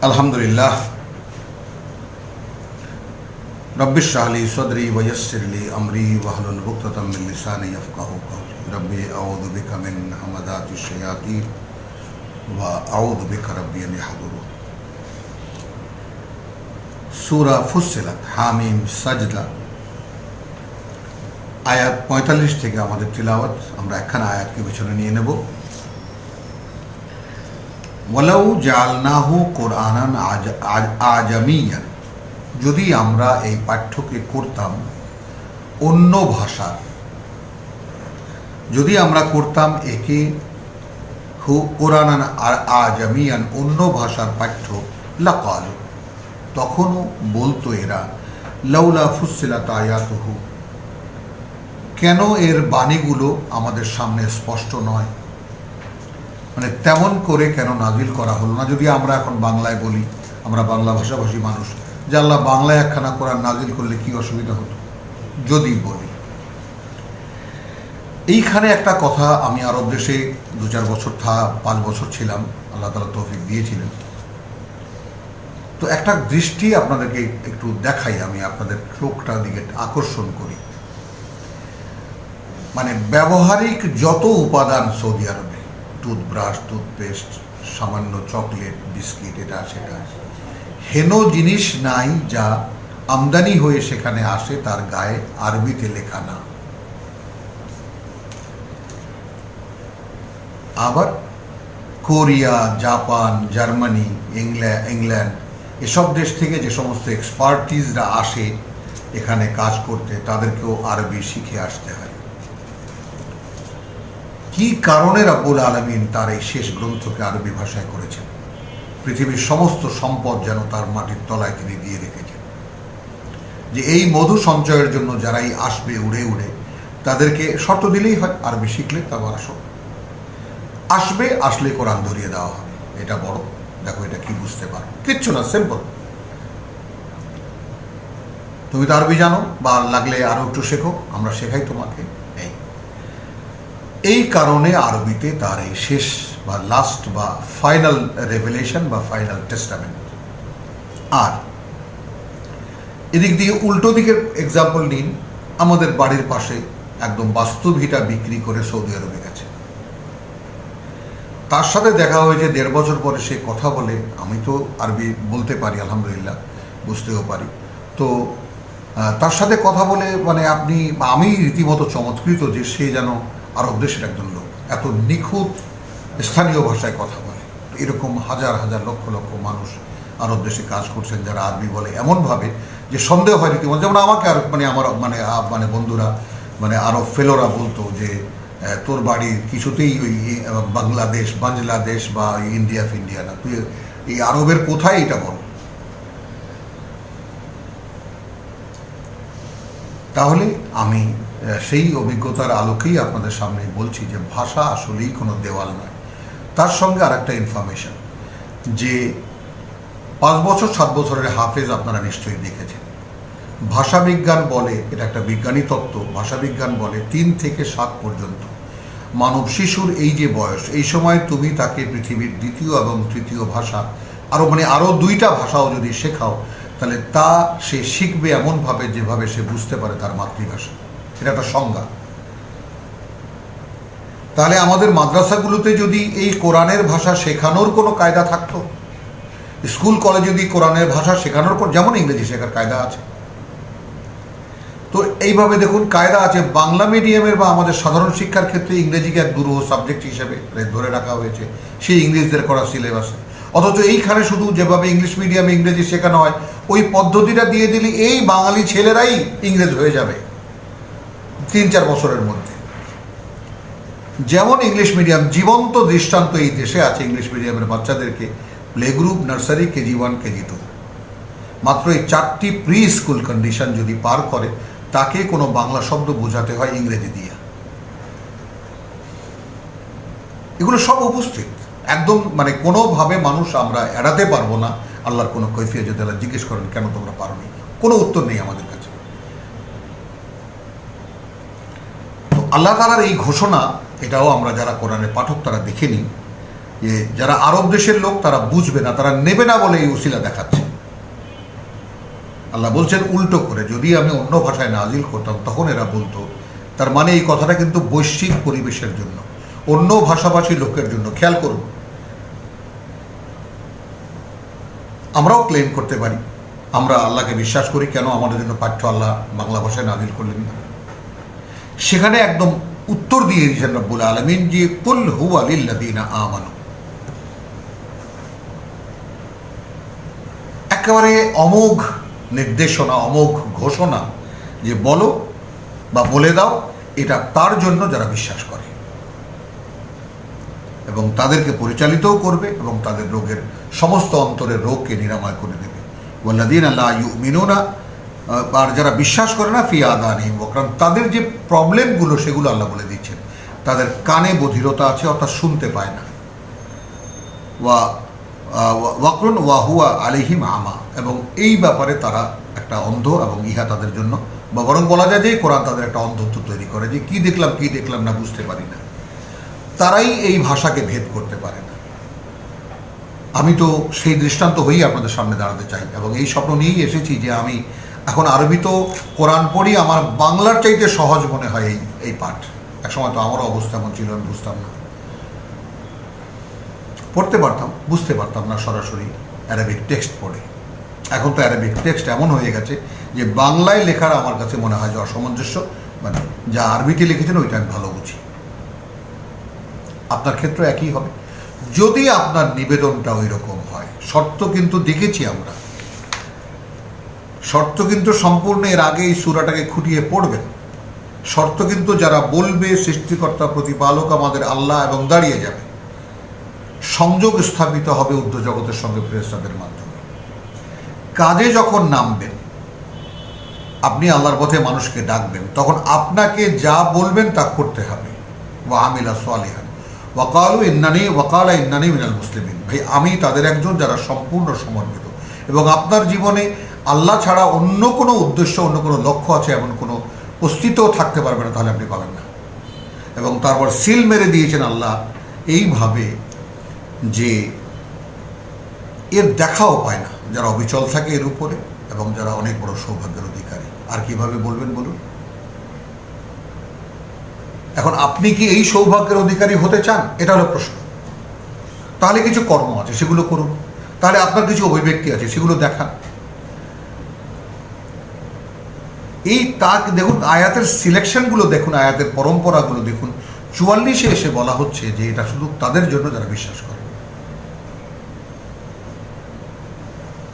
আলহামদুলিল্লাহ রব্বিশ ইশরাহ লি সাদরি ওয়া ইয়াসসির লি আমরি ওয়াহলুল উকদাতাম মিন লিসানি ইয়াফকাহু কওলি রব্বি আউযু বিকা মিন হামাযাতিশ শায়াতিন ওয়া আউযু বিকা রাব্বি আন ইয়াহদুরুন। সূরা ফুসসিলাত হামিম সাজদা আয়াত ৪৫ থেকে আমাদের তিলাওয়াত। আমরা একখানা আয়াতকে পেছনে নিয়ে নেব। ওয়ালাউ জাআলনাহু কুরআনান আজামিয়ান, যদি আমরা এই পাঠ্যকে করতাম অন্য ভাষার, যদি আমরা করতাম একে কুরআনান আজামিয়ান, অন্য ভাষার পাঠ্য, লাকালু, তখনও বলতো এরা, লাউলা ফুসসিলাত আয়াতুহু, কেন এর বাণীগুলো আমাদের সামনে স্পষ্ট নয়, মানে তেমন করে কেন নাজিল করা হলো না। যদি আমরা এখন বাংলায় বলি, আমরা বাংলা ভাষাভাষী মানুষ, যে আল্লাহ বাংলায় একখানা কোরআন নাজিল করলে কি অসুবিধা হতো, যদি বলি। এইখানে একটা কথা, আমি আরব দেশে 2-4 বছর 5 বছর ছিলাম, আল্লাহ তাআলা তৌফিক দিয়েছিলেন। তো একটা দৃষ্টি আপনাদেরকে একটু দেখাই, আমি আপনাদের চোখটার দিকে আকর্ষণ করি। মানে ব্যবহারিক যত উপাদান সৌদি আরবে, টুথব্রাশ, টুথপেস্ট, সামান্য চকলেট, বিস্কিট, এটা সেটা, হেন জিনিস নাই যা আমদানি হয়ে সেখানে আসে তার গায়ে আরবিতে লেখা না। আবার কোরিয়া, জাপান, জার্মানি, ইংল্যান্ড, এসব দেশ থেকে যে সমস্ত এক্সপার্টিসরা আসে এখানে কাজ করতে, তাদেরকেও আরবি শিখে আসতে হয়। কি কারণে রব্বুল আলামিন তার এই শেষ গ্রন্থকে আরবি ভাষায় করেছেন? পৃথিবীর সমস্ত সম্পদ যেন তার মাটির তলায় তিনি দিয়ে রেখেছেন, যে এই মধু সঞ্চয়ের জন্য যারাই আসবে উড়ে উড়ে, তাদেরকে শর্ত দিলেই হয়, আরবি শিখলে তারপর আসবে, আসলে কোরআন ধরিয়ে দেওয়া হবে। এটা বড়, দেখো এটা কি বুঝতে পারো, কিচ্ছু না, সিম্পল। তুমি তো আরবি জানো, বা লাগলে আরো একটু শেখো, আমরা শেখাই তোমাকে। এই কারণে আরবিতে তার এই শেষ বা লাস্ট বা ফাইনাল রেভেলেশন বা ফাইনাল টেস্টামেন্ট। আর এদিক দিয়ে উল্টো দিকের এক্সাম্পল নিন, আমাদের বাড়ির পাশে একদম বাস্তুভিটা বিক্রি করে সৌদি আরবে গেছে, তার সাথে দেখা হয়েছে 1.5 বছর পরে, সে কথা বলে, আমি তো আরবি বলতে পারি আলহামদুলিল্লাহ, বুঝতেও পারি, তো তার সাথে কথা বলে মানে আমি রীতিমতো চমৎকৃত যে সে যেন আরব দেশের একজন লোক, এত নিখুঁত স্থানীয় ভাষায় কথা বলে। এরকম হাজার হাজার লক্ষ লক্ষ মানুষ আরব দেশে কাজ করছেন যারা আরবি বলে এমনভাবে যে সন্দেহ হয় রীতিমতো। যেমন আমাকে আর আমার বন্ধুরা, আরব ফেলোরা বলতো যে তোর বাড়ি কিছুতেই ওই বাংলাদেশ বা ইন্ডিয়া না, তুই এই আরবের কোথায়, এটা বল। তাহলে আমি সেই অভিজ্ঞতার আলোকেই আপনাদের সামনে বলছি যে ভাষা আসলেই কোনো দেওয়াল নয়। তার সঙ্গে আর একটা ইনফরমেশন, যে 5 বছর 7 বছরের হাফেজ আপনারা নিশ্চয়ই দেখেছেন। ভাষাবিজ্ঞান বলে, এটা একটা বিজ্ঞানী তত্ত্ব, ভাষাবিজ্ঞান বলে 3 থেকে 7 পর্যন্ত মানব শিশুর এই যে বয়স, এই সময় তুমি তাকে পৃথিবীর 2য় এবং 3য় ভাষা, আরও 2টা ভাষাও যদি শেখাও, তাহলে সে শিখবে এমনভাবে যেভাবে সে বুঝতে পারে তার মাতৃভাষা। এটা একটা সংজ্ঞা। তাহলে আমাদের মাদ্রাসাগুলোতে যদি এই কোরআনের ভাষা শেখানোর কোনো কায়দা থাকতো, স্কুল কলেজে যদি কোরআনের ভাষা শেখানোর, যেমন ইংরেজি শেখার কায়দা আছে, তো এইভাবে দেখুন কায়দা আছে। বাংলা মিডিয়ামের বা আমাদের সাধারণ শিক্ষার ক্ষেত্রে ইংরেজিকে এক দুরূহ সাবজেক্ট হিসেবে ধরে রাখা হয়েছে সেই ইংরেজদের করা সিলেবাসে। অথচ এইখানে শুধু যেভাবে ইংলিশ মিডিয়ামে ইংরেজি শেখানো হয়, ওই পদ্ধতিটা দিয়ে দিলে এই বাঙালি ছেলেরাই ইংরেজ হয়ে যাবে 3-4 বছরের মধ্যে। যেমন ইংলিশ মিডিয়াম, জীবন্ত দৃষ্টান্ত এই দেশে আছে। ইংলিশ মিডিয়ামের বাচ্চাদেরকে play group, nursery, KG 1, KG 2, মাত্র এই 4টি প্রি স্কুল কন্ডিশন যদি পার করে, তাকে কোনো বাংলা শব্দ বোঝাতে হয় ইংরেজি দিয়ে। এগুলো সব উপস্থিত একদম, কোনোভাবে মানুষ আমরা এড়াতে পারবো না। আল্লাহর কোনো কৈফিয়ত যদি আল্লাহ জিজ্ঞেস করেন কেন তোমরা পারোনি, কোনো উত্তর নেই আমাদের কাছে। তো আল্লাহ তাআলার এই ঘোষণা, এটাও আমরা যারা কোরআনের পাঠক তারা দেখে নিই, যে যারা আরব দেশের লোক তারা বুঝবে না, তারা নেবে না বলে এই উসিলা দেখাচ্ছে। আল্লাহ বলছেন উল্টো করে, যদি আমি অন্য ভাষায় নাজিল করতাম তখন এরা বলতো। তার মানে এই কথাটা কিন্তু বৈশ্বিক পরিবেশের জন্য, অন্য ভাষাভাষী লোকের জন্য। খেয়াল করুন, আমরাও ক্লেম করতে পারি আমরা আল্লাহকে বিশ্বাস করি, কেন আমাদের জন্য পাঠ্য আল্লাহ বাংলা ভাষায় নাজিল করলেন না? সেখানে একদম উত্তর দিয়ে দিয়েছেন রব্বুল আলামিন যে কুল হুয়া লিল্লাযীনা আমানু। একেবারে অমোঘ নির্দেশনা, অমোঘ ঘোষণা যে বলো বা বলে দাও, এটা তার জন্য যারা বিশ্বাস করে এবং তাদেরকে পরিচালিতও করবে এবং তাদের রোগের সমস্ত অন্তরের রোগকে নিরাময় করে দেবে। ওয়াল্লাযীনা লা ইউমিনুনা, আর যারা বিশ্বাস করে না, ফি আযানিহিম ওয়াকরান, তাদের যে প্রবলেমগুলো সেগুলো আল্লাহ বলে দিচ্ছেন। তাদের কানে বধিরতা আছে, অর্থাৎ শুনতে পায় না। ওয়াকরুন ওয়া হুয়া আলাইহিম আমা, এবং এই ব্যাপারে তারা একটা অন্ধ, এবং ইহা তাদের জন্য, বা বরং বলা যায় যে কোরআন তাদের একটা অন্ধত্ব তৈরি করে, যে কি দেখলাম না বুঝতে পারি না। তারাই এই ভাষাকে ভেদ করতে পারে না। আমি তো সেই দৃষ্টান্ত হয়েই আপনাদের সামনে দাঁড়াতে চাই, এবং এই স্বপ্ন নিয়েই এসেছি যে আমি এখন আরবি তো কোরআন পড়ি, আমার বাংলার চাইতে সহজ মনে হয় এই পাঠ। একসময় তো আমারও অবস্থা এমন ছিল, আমি বুঝতাম না, পড়তে পারতাম, বুঝতে পারতাম না সরাসরি অ্যারাবিক টেক্সট পড়ে। এখন তো অ্যারাবিক টেক্সট এমন হয়ে গেছে যে বাংলায় লেখার আমার কাছে মনে হয় যে অসামঞ্জস্য, মানে যা আরবিতে লিখেছেন ওইটা আমি ভালো বুঝি। আপনার ক্ষেত্রে একই হবে যদি আপনার নিবেদনটা ওই রকম হয়। শর্ত কিন্তু দেখেছি আমরা, শর্ত কিন্তু সম্পূর্ণ এর আগে এই সূরাটাকে খুঁটিয়ে পড়বেন। শর্ত কিন্তু যারা বলবে সৃষ্টিকর্তা প্রতিপালক আমাদের আল্লাহ, এবং দাঁড়িয়ে যাবে, সংযোগ স্থাপিত হবে ঊর্ধ্ব জগতের সঙ্গে ফেরেশতাদের মাধ্যমে। কাজে যখন নামবেন, আপনি আল্লাহর পথে মানুষকে ডাকবেন, তখন আপনাকে যা বলবেন তা করতে হবে। ওয়া আমিলা সালিহান ওয়াকালা ইন্নানি মিনাল মুসলিমিন, ভাই আমি তাদের একজন যারা সম্পূর্ণ সমর্পিত। এবং আপনার জীবনে আল্লাহ ছাড়া অন্য কোনো উদ্দেশ্য, অন্য কোনো লক্ষ্য আছে এমন কোনো অস্তিত্ব থাকতে পারবে না, তাহলে আপনি পাবেন না। এবং তারপর সিল মেরে দিয়েছেন আল্লাহ এইভাবে যে এর দেখাও পায় না যারা অবিচল থাকে এর উপরে, এবং যারা অনেক বড় সৌভাগ্যের অধিকারী। আর কিভাবে বলবেন বলুন? এখন আপনি কি এই সৌভাগ্যের অধিকারী হতে চান? এটা হলো প্রশ্ন। তাহলে কিছু কর্ম আছে, সেগুলো করুন। তাহলে আপনার কিছু অভিব্যক্তি আছে, সেগুলো দেখান। এই দেখুন, আয়াতের সিলেকশনগুলো দেখুন, আয়াতের পরম্পরাগুলো দেখুন। 44-এ এসে বলা হচ্ছে যে এটা শুধু তাদের জন্য যারা বিশ্বাস করে।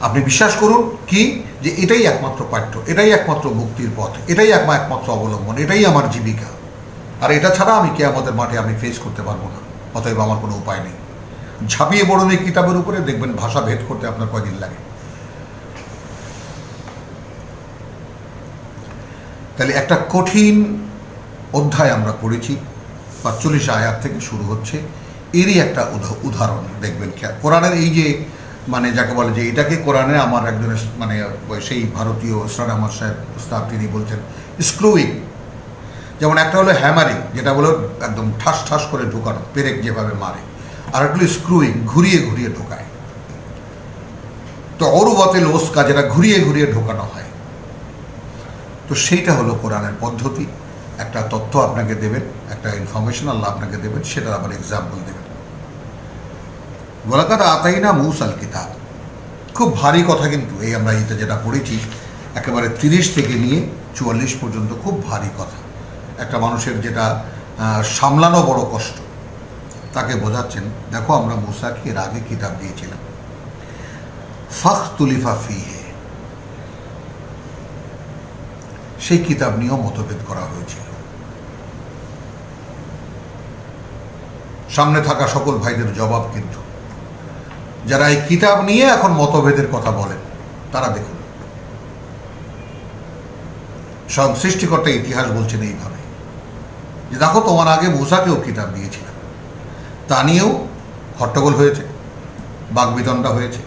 আপনি বিশ্বাস করুন কি, যে এটাই একমাত্র পাঠ্য, এটাই একমাত্র মুক্তির পথ, এটাই একমাত্র অবলম্বন, এটাই আমার জীবিকা, আর এটা ছাড়া আমি কিয়ামতের মাঠে আমি ফেস করতে পারবো না, অতএব আমার কোনো উপায় নেই। ঝাঁপিয়ে পড়ুন এই কিতাবের উপরে, দেখবেন ভাষা ভেদ করতে আপনার কয়দিন লাগে। তাহলে একটা কঠিন অধ্যায় আমরা পড়েছি, 45 আয়াত থেকে শুরু হচ্ছে। এরই একটা উদাহরণ দেখবেন কোরআনের, এই যে মানে যাকে বলে যে এটাকে কোরআনে আমার একজন মানে সেই ভারতীয় ইসরান আহমদ সাহেব উস্তাদ, তিনি বলছেন স্ক্রুইং। যেমন একটা হলো হ্যামারিং, যেটা বলো একদম ঠাস ঠাস করে ঢোকানো, পেরেক যেভাবে মারে, আর একটা হলো স্ক্রুইং, ঘুরিয়ে ঘুরিয়ে ঢোকায়। তো অরুবতে লোসকা, যেটা ঘুরিয়ে ঘুরিয়ে ঢোকানো হয়। তো সেইটা হলো কোরআনের পদ্ধতি। একটা তথ্য আপনাকে দেবেন, একটা ইনফরমেশন আল্লাহ আপনাকে দেবেন, সেটার আবার এক্সাম্পল দেবেন। ওয়ালাকাদ আতাইনা মূসাল কিতাব, খুব ভারী কথা কিন্তু এই আমরা এটা যেটা পড়েছি একেবারে 30 থেকে নিয়ে 44 পর্যন্ত খুব ভারী কথা। একটা মানুষের যেটা সামলানো বড় কষ্ট, তাকে বোঝাচ্ছেন দেখো আমরা মূসাকে এর আগে কিতাব দিয়েছিলাম। ফাখতুলিফা ফীহি, সেই কিতাব নিয়েও মতভেদ করা হয়েছিল। সামনে থাকা সকল ভাইদের জবাব কিন্তু, যারা এই কিতাব নিয়ে এখন মতভেদের কথা বলেন তারা দেখুন, সব সৃষ্টিকর্তা ইতিহাস বলছেন এইভাবে যে দেখো তোমার আগে মূসাকেও কিতাব দিয়েছিলাম, তা নিয়েও হট্টগোল হয়েছে, বাগবিতণ্ডা হয়েছে।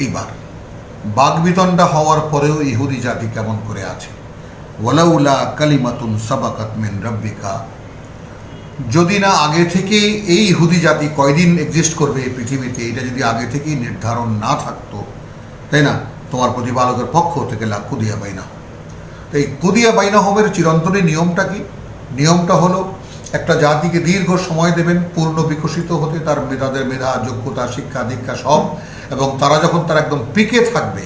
এইবার বাগবিতণ্ডা হওয়ার পরেও ইহুদি জাতি কেমন করে আছে। ওয়ালাউলা কালিমাতুন সাবাকাত মিন রাব্বিকা যদি না আগে থেকেই এই ইহুদি জাতি কয়দিন এক্সিস্ট করবে এই পৃথিবীতে, এটা যদি আগে থেকেই নির্ধারণ না থাকতো, তাই না, তোমার প্রতিপালকের পক্ষ থেকে কুদিয়া বাইনা। তো এই কুদিয়া বাইনা হোমের চিরন্তনী নিয়মটা কি? নিয়মটা হলো একটা জাতিকে দীর্ঘ সময় দেবেন পূর্ণ বিকশিত হতে, তাদের মেধা, যোগ্যতা, শিক্ষা দীক্ষা সব, এবং তারা যখন তারা একদম পিকে থাকবে,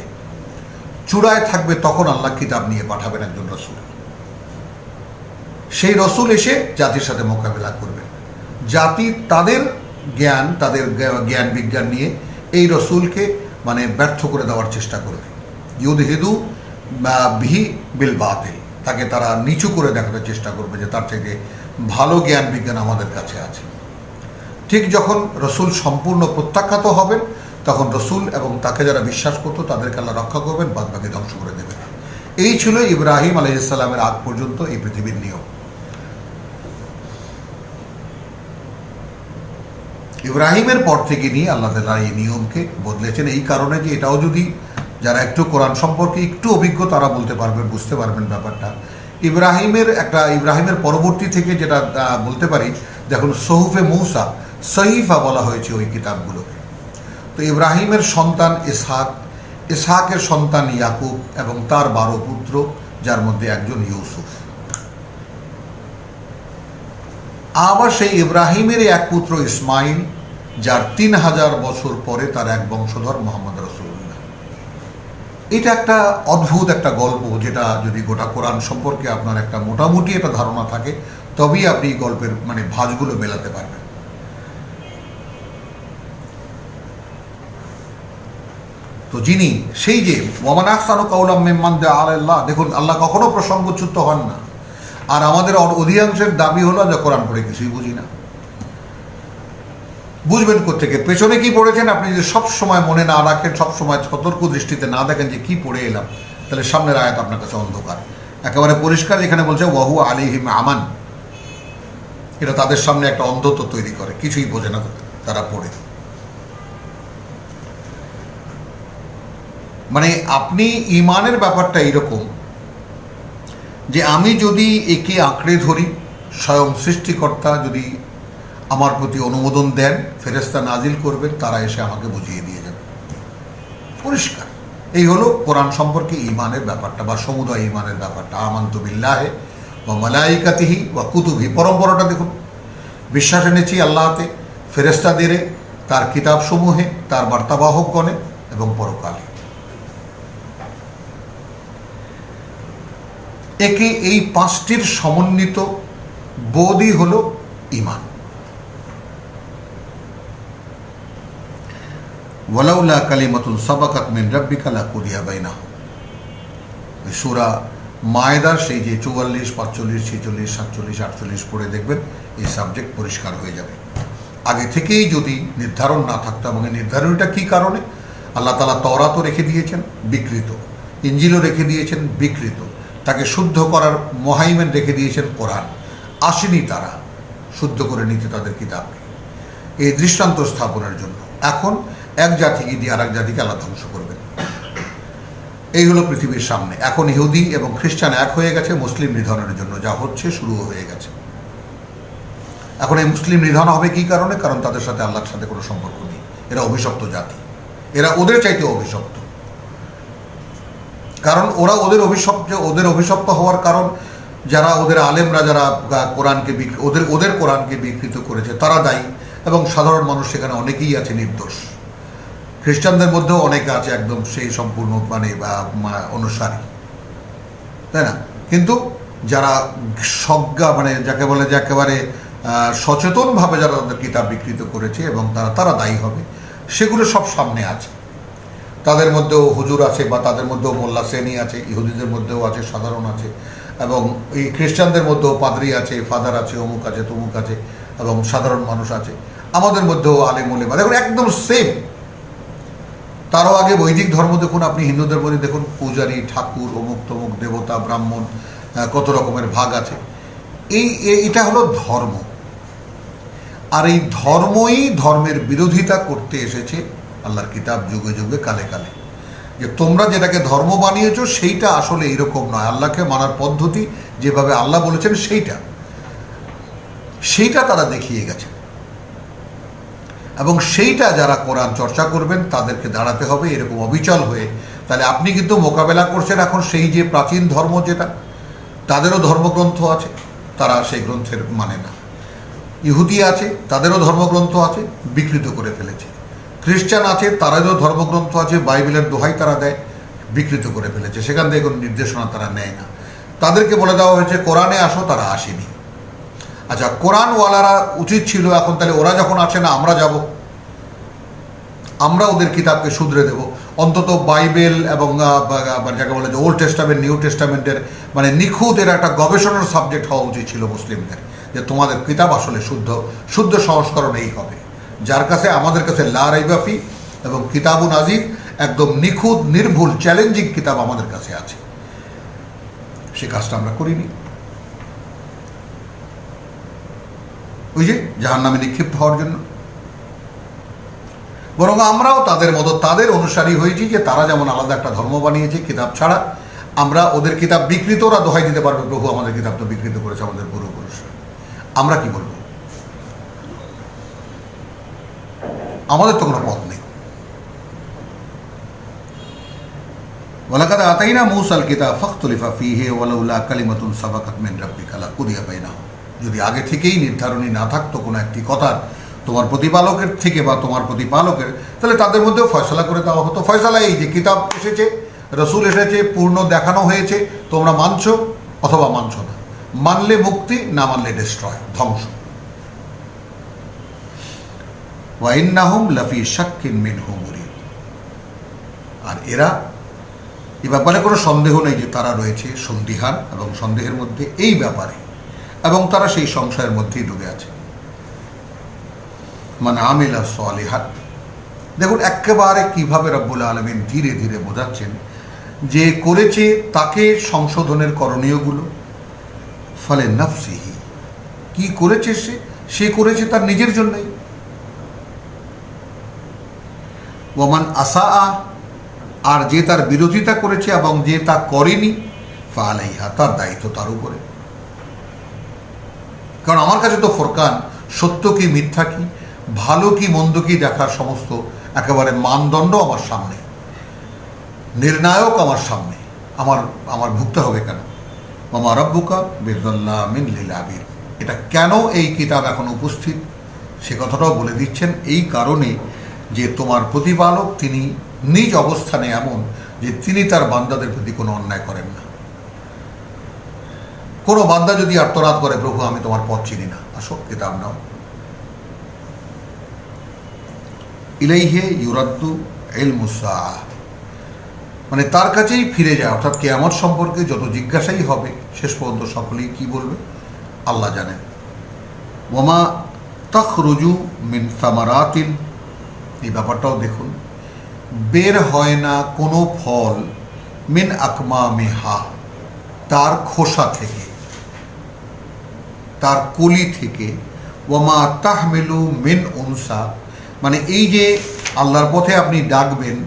চূড়ায় থাকবে, তখন আল্লাহ কিতাব নিয়ে পাঠাবেন একজন রসুল। সেই রসুল এসে জাতির সাথে মোকাবেলা করবেন। জাতি তাদের জ্ঞান বিজ্ঞান নিয়ে এই রসুলকে মানে ব্যর্থ করে দেওয়ার চেষ্টা করবে। ইউদহিদু বিহি বিল বাতিল, তাকে তারা নিচু করে দেখাতে চেষ্টা করবে যে তার থেকে ভালো জ্ঞান বিজ্ঞান আমাদের কাছে আছে। ঠিক যখন রসুল সম্পূর্ণ প্রত্যাখ্যাত হবেন, তখন রসুল এবং তাকে যারা বিশ্বাস করতো তাদেরকে আল্লাহ রক্ষা করবেন, বাদ বাকি ধ্বংস করে দেবেন। এই ছিল ইব্রাহিম আলাইহিস সালামের আগ পর্যন্ত এই পৃথিবীর নিয়ম। ইব্রাহিমের পর থেকে নিয়ে আল্লাহ তাআলা এই নিয়মকে বদলেছেন, এই কারণে যে এটাও যদি যারা একটু কোরআন সম্পর্কে একটু অভিজ্ঞ তারা বলতে পারবেন, বুঝতে পারবেন ব্যাপারটা। ইব্রাহিমের পরবর্তী থেকে যেটা বলতে পারি, দেখুন সহুফে মূসা, সহিফা বলা হয়েছে ওই কিতাবগুলোকে। তো ইব্রাহিমের সন্তান ইসহাক, ইসহাকের সন্তান ইয়াকুব, এবং তার 12 পুত্র, যার মধ্যে একজন ইউসুফ। আবার সেই ইব্রাহিমের এক পুত্র ইসমাইল, যার 3000 বছর পরে তার এক বংশধর মোহাম্মদ রাসূলুল্লাহ। এটা একটা অদ্ভুত একটা গল্প, যেটা যদি গোটা কোরআন সম্পর্কে আপনার একটা মোটামুটি একটা ধারণা থাকে, তবেই আপনি এই গল্পের মানে ভাঁজগুলো মেলাতে পারবেন। তো যিনি সেই যে ওয়ামান আহসানু কাওলাম মিম্মান দাআ আলাল্লাহ, দেখুন আল্লাহ কখনো প্রসঙ্গচ্যুত হন না। আর আমাদের অধিকাংশের দাবি হলো যে কোরআন পড়ে কিছুই বুঝি না। বুঝবেন কোত্থেকে? পেছনে কি পড়েছেন আপনি যদি সব সময় মনে না রাখেন, সব সময় সতর্ক দৃষ্টিতে না দেখেন যে কি পড়ে এলাম, তাহলে সামনের আয়াত আপনার কাছে অন্ধকার। একেবারে পরিষ্কার এখানে বলছে ওয়াহু আলাইহিম আমান, এটা তাদের সামনে একটা অন্ধত্ব তৈরি করে, কিছুই বোঝে না তারা পড়ে। মানে আপনি ইমানের ব্যাপারটা এইরকম যে আমি যদি একে আঁকড়ে ধরি, স্বয়ং সৃষ্টিকর্তা যদি আমার প্রতি অনুমোদন দেন, ফেরেশতা নাজিল করবেন, তারা এসে আমাকে বুঝিয়ে দিয়ে যাবে, পরিষ্কার। এই হলো কোরআন সম্পর্কে ইমানের ব্যাপারটা বা সমুদয় ইমানের ব্যাপারটা। আমান্তু বিল্লাহি ওয়া মালাইকাতিহি ওয়া কুতুবিহি, পরম্পরাটা দেখুন, বিশ্বাস এনেছি আল্লাহতে, ফেরেশতাদের, তার কিতাবসমূহে, তার বার্তাবাহকগণে এবং পরকালে। একে এই 5টির সমন্বিত বোধই হলো ঈমান। ওয়ালাউলা কালিমাতুন সাবাকাত মিন রাব্বিকা লাকুদিয়া বাইনাহুম, সূরা মায়েদার সেই যে 44, 45, 46, 47, 48 পড়ে দেখবেন এই সাবজেক্ট পরিষ্কার হয়ে যাবে। আগে থেকেই যদি নির্ধারণ না থাকতো, এবং নির্ধারণটা কী কারণে? আল্লাহ তাআলা তওরাতও রেখে দিয়েছেন বিকৃত, ইনজিলও রেখে দিয়েছেন বিকৃত, তাকে শুদ্ধ করার মুহাইমিন রেখে দিয়েছেন কোরআন। আসেনি তারা শুদ্ধ করে নিতে তাদের কিতাবকে, এই দৃষ্টান্ত স্থাপনের জন্য। এখন এক জাতিকে দিয়ে আর এক জাতিকে আল্লাহ ধ্বংস করবেন, এই হলো পৃথিবীর সামনে। এখন ইহুদি এবং খ্রিস্টান এক হয়ে গেছে মুসলিম নিধনের জন্য, যা হচ্ছে শুরু হয়ে গেছে। এখন এই মুসলিম নিধন হবে কি কারণে? কারণ তাদের সাথে আল্লাহর সাথে কোনো সম্পর্ক নেই, এরা অভিশপ্ত জাতি, এরা ওদের চাইতে অভিশপ্ত। কারণ ওরা ওদের অভিশপ্ত হওয়ার কারণ, যারা ওদের আলেমরা যারা কোরআনকে ওদের কোরআনকে বিকৃত করেছে তারা দায়ী, এবং সাধারণ মানুষ সেখানে অনেকেই আছে নির্দোষ। খ্রিস্টানদের মধ্যেও অনেকে আছে একদম সেই সম্পূর্ণ মানে অনুসারী, তাই না? কিন্তু যারা সজ্ঞা মানে যাকে বলে যে একেবারে সচেতনভাবে যারা তাদের কিতাব বিকৃত করেছে এবং তারা দায়ী হবে, সেগুলো সব সামনে আছে। তাদের মধ্যেও হুজুর আছে, বা তাদের মধ্যেও মোল্লা শ্রেণী আছে, ইহুদিদের মধ্যেও আছে, সাধারণ আছে, এবং এই খ্রিস্টানদের মধ্যেও পাদ্রী আছে, ফাদার আছে, অমুক আছে, তমুক আছে, এবং সাধারণ মানুষ আছে। আমাদের মধ্যেও আলেম ওলেমা, দেখুন একদম সেম। তারও আগে বৈদিক ধর্ম দেখুন, আপনি হিন্দুদের মধ্যে দেখুন পূজারী, ঠাকুর, অমুক তমুক, দেবতা, ব্রাহ্মণ, কত রকমের ভাগ আছে। এটা হলো ধর্ম। আর এই ধর্মই ধর্মের বিরোধিতা করতে এসেছে আল্লাহর কিতাব যুগে যুগে, কালে কালে, যে তোমরা যেটাকে ধর্ম বানিয়েছো সেইটা আসলে এইরকম নয়। আল্লাহকে মানার পদ্ধতি যেভাবে আল্লাহ বলেছেন সেইটা। সেইটা তারা দেখিয়ে গেছে, এবং সেইটা যারা কোরআন চর্চা করবেন তাদেরকে দাঁড়াতে হবে এরকম অবিচল হয়ে। তাহলে আপনি কিন্তু মোকাবেলা করছেন এখন সেই যে প্রাচীন ধর্ম, যেটা তাদেরও ধর্মগ্রন্থ আছে, তারা সেই গ্রন্থের মানে না। ইহুদি আছে, তাদেরও ধর্মগ্রন্থ আছে, বিকৃত করে ফেলেছে। খ্রিস্টান আছে, তাদেরও ধর্মগ্রন্থ আছে, বাইবেলের দোহাই তারা দেয়, বিকৃত করে ফেলেছে। সেখান থেকে কোনো নির্দেশনা তারা নেয় না। তাদেরকে বলে দেওয়া হয়েছে কোরআনে আসো, তারা আসেনি। আচ্ছা, কোরআনওয়ালারা উচিত ছিল এখন, তাহলে ওরা যখন আসে না আমরা যাব, আমরা ওদের কিতাবকে শুধরে দেব। অন্তত বাইবেল এবং যাকে বলে যে ওল্ড টেস্টামেন্ট, নিউ টেস্টামেন্টের মানে নিখুঁত এর একটা গবেষণার সাবজেক্ট হওয়া উচিত ছিল মুসলিমদের, যে তোমাদের কিতাব আসলে শুদ্ধ সংস্করণ এই হবে, যার কাছে আমাদের কাছে লা রাইবা ফি এবং কিতাবুন আজিজ একদম নিখুঁত নির্ভুল চ্যালেঞ্জিং কিতাব আমাদের কাছে আছে। সে কাজটা আমরা করিনি। ওই যে জাহান্নামে নিক্ষিপ্ত হওয়ার জন্য, বরং আমরাও তাদের মতো তাদের অনুসারী হয়েছি, যে তারা যেমন আলাদা একটা ধর্ম বানিয়েছে কিতাব ছাড়া, আমরা ওদের কিতাব বিকৃত, ওরা দোহাই দিতে পারবে প্রভু আমাদের কিতাব তো বিকৃত করেছে আমাদের পূর্বপুরুষরা। আমরা কি বলবো? আমাদের তো কোনো পথ নেই। ওয়ালাকাদ আতাইনা মূসাল কিতাব ফাখতুলিফা ফীহি ওয়ালাউলা কালিমাতুন সাবাকাত মিন রাব্বিকা লাকুদিয়া বাইনাহুম। যদি আগে থেকেই নির্ধারণী না থাকতো কোনো একটি কথার তোমার প্রতিপালকের থেকে বা তোমার প্রতিপালকের, তাহলে তাদের মধ্যেও ফয়সালা করে দেওয়া হতো। ফয়সালা এই যে কিতাব এসেছে, রসুল এসেছে, পূর্ণ দেখানো হয়েছে, তোমরা মানছো অথবা মানছো না, মানলে মুক্তি, না মানলে ডিস্ট্রয়, ধ্বংস। ওয়া ইন্নাহুম লাফি শাক্কিন মিনহু মুরিব। আর এরা, এ ব্যাপারে কোনো সন্দেহ নেই যে তারা রয়েছে সন্দিহান এবং সন্দেহের মধ্যে এই ব্যাপারে, এবং তারা সেই সংশয়ের মধ্যেই ডুবে আছে। মান আমিলা সালিহাত, দেখুন একেবারে কিভাবে রব্বুল আলামিন ধীরে ধীরে বোঝাচ্ছেন যে করেছে তাকে সংশোধনের করণীয়গুলো। ফলে নাফসিহি, কি করেছে সে করেছে তার নিজের জন্যই। ওয়ামান আসা, আর যে তার বিরোধিতা করেছে এবং যে তা করেনি, ফালাইহা, তার দায়িত্ব তার উপরে। কারণ আমার কাছে তো ফুরকান, সত্য কি মিথ্যা কি, ভালো কি মন্দ কি দেখার সমস্ত একেবারে মানদণ্ড আমার সামনে, নির্ণায়ক আমার সামনে, আমার ভুগতে হবে কেন? ওমা রাব্বুকা বিযাল্লামিন লিল আবিদ। এটা কেন এই কিতাব এখন উপস্থিত সে কথাটাও বলে দিচ্ছেন, এই কারণে যে তোমার প্রতিপালক তিনি নিজ অবস্থানে এমন যে তিনি তার বান্দাদের প্রতি কোনো অন্যায় করেন না। কোনো বান্দা যদি আর্তনাদ করে, প্রভু আমি তোমার পথ চিনি না, আসো কিতাব নাও, ইলাইহে ইউরাদ্দু ইলমুস সাআহ, মানে তার কাছেই ফিরে যায়। অর্থাৎ কিয়ামত সম্পর্কে যত জিজ্ঞাসাই হবে শেষ পর্যন্ত সকলেই কি বলবে আল্লাহ জানেন। ওয়ামা তাখরুজু মিন সামারাতিন, এই ব্যাপারটাও দেখুন, বের হয় না কোনো ফল মিন আকমামিহা, তার খোসা থেকে, তার কলি থেকে। ওয়ামা তাহমিলু মিন উনসা, মানে এই যে আল্লাহর পথে আপনি ডাকবেন,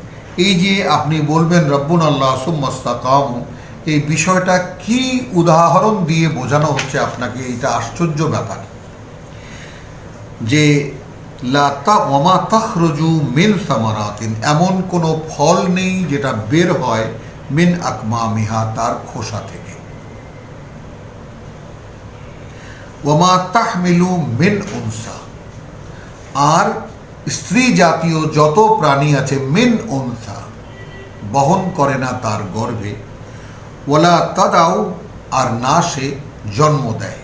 এই যে আপনি বলবেন রব্বুন আল্লাহ সুম্মাস্তাকামু, এই বিষয়টা কি উদাহরণ দিয়ে বোঝানো হচ্ছে আপনাকে? এটা আশ্চর্য ব্যাপার যে ওয়ামা তাখরুজু মিন সামারাতিন, এমন কোনো ফল নেই যেটা বের হয় মিন আকমামিহা, তার খোসা থেকে। ওয়ামা তাহমিলু মিন উনসা, আর স্ত্রী জাতীয় যত প্রাণী আছে, মিন উনসা, বহন করে না তার গর্ভে। ওয়ালা তাদাউ, আর না সে জন্ম দেয়,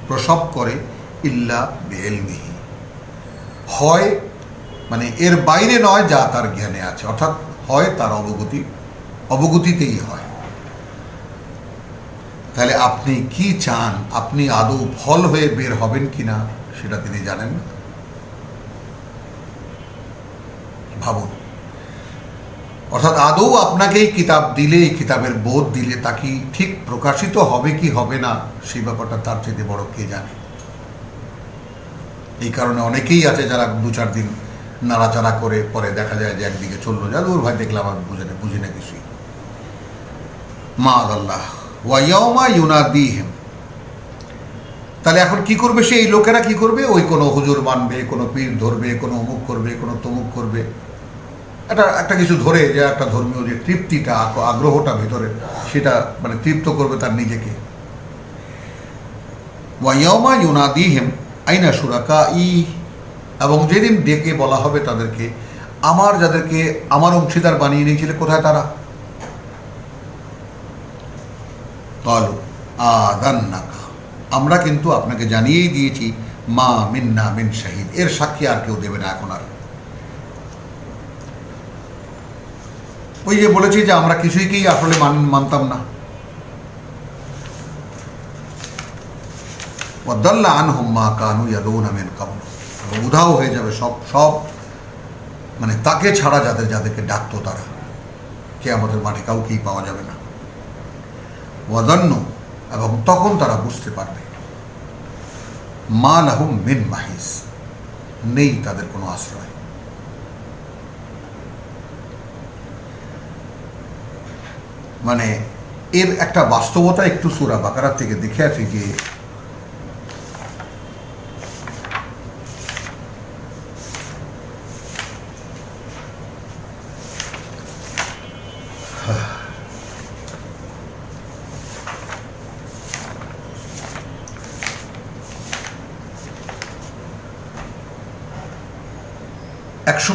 প্রসব করে, ইল্লা বিইলমিহি, হয় মানে এর বাইরে নয় যা তার জ্ঞানে আছে, অর্থাৎ হয় তার অবগতিতেই হয়। তাহলে আপনি কি চান? আপনি আদৌ ফল হয়ে বের হবেন কিনা সেটা তিনি জানেন না। ভাবুন, অর্থাৎ আদৌ আপনাকে এই কিতাব দিলে, এই কিতাবের বোধ দিলে তা কি ঠিক প্রকাশিত হবে কি হবে না, সেই ব্যাপারটা তার চেয়ে বড় কে জানে। এই কারণে অনেকেই আছে যারা 2-4 দিন নাড়াচাড়া করে পরে দেখা যায় যে একদিকে চললো, যা দূর ভাই দেখলাম আমি বুঝি না কিছুই। মা আল্লাহ ওয়া ইয়াউমা ইউনাদিহিম, তাহলে এখন কি করবে সেই লোকেরা? কি করবে? ওই কোনো হুজুর মানবে, কোনো পীর ধরবে, কোনো অমুক করবে, কোনো তমুক করবে, একটা কিছু ধরে, যে একটা ধর্মীয় যে তৃপ্তিটা, আগ্রহটা ভিতরে, সেটা মানে তৃপ্ত করবে তার নিজেকে। ওয়াইয়াউমা ইউনাদিহিম আইনা শুরাকাই, এবং যেদিন ডেকে বলা হবে তাদেরকে, যাদেরকে আমার অংশীদার বানিয়ে নিয়েছিলে, কোথায় তারা? ক্বালু আযান্নাকা, আমরা কিন্তু আপনাকে জানিয়েই দিয়েছি, মা মিন্না মিন শাহিদ, এর সাক্ষী আর কেউ দেবে না এখন আর। ওই যে বলেছি যে আমরা কিছুইকেই আসলে মানতাম না। ওয়াদাল্লা আনহুম মা কানু ইয়াদউনা মিন ক্বাবল, উধাও হয়ে যাবে সব মানে তাকে ছাড়া যাদেরকে ডাকতো তারা, কিয়ামতের মাঠে কাউকেই পাওয়া যাবে না। ওয়াদান্নু, এবং তখন তারা বুঝতে পারবে, মা লাহুম মিন মাহিস, নেই তাদের কোনো আশ্রয়। মানে এর একটা বাস্তবতা একটু সূরা বাকারা থেকে দেখে আছি যে একশো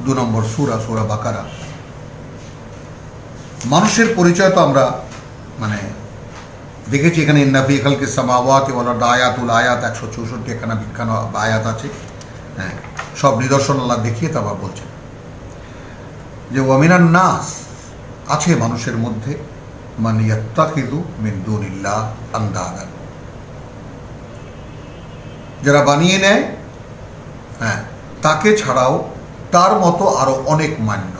2 নম্বর সূরা বাকারা। মানুষের পরিচয় তো আমরা মানে দেখেছি, এখানে ইন্না ফি খালকিস সামাওয়াতি ওয়াল আরদি আয়াতুল আয়াত 164 এখানে বিজ্ঞান আয়াত আছে। হ্যাঁ, সব নিদর্শন আল্লাহ দেখিয়ে তারপর বলছেন যে ওয়ামিনান নাস, আছে মানুষের মধ্যে, মান ইয়াত্তাখিযু মিন দুনিল্লাহ আনদাদান, যারা বানিয়ে নেয় হ্যাঁ তাকে ছাড়াও তার মতো আরো অনেক মান্য।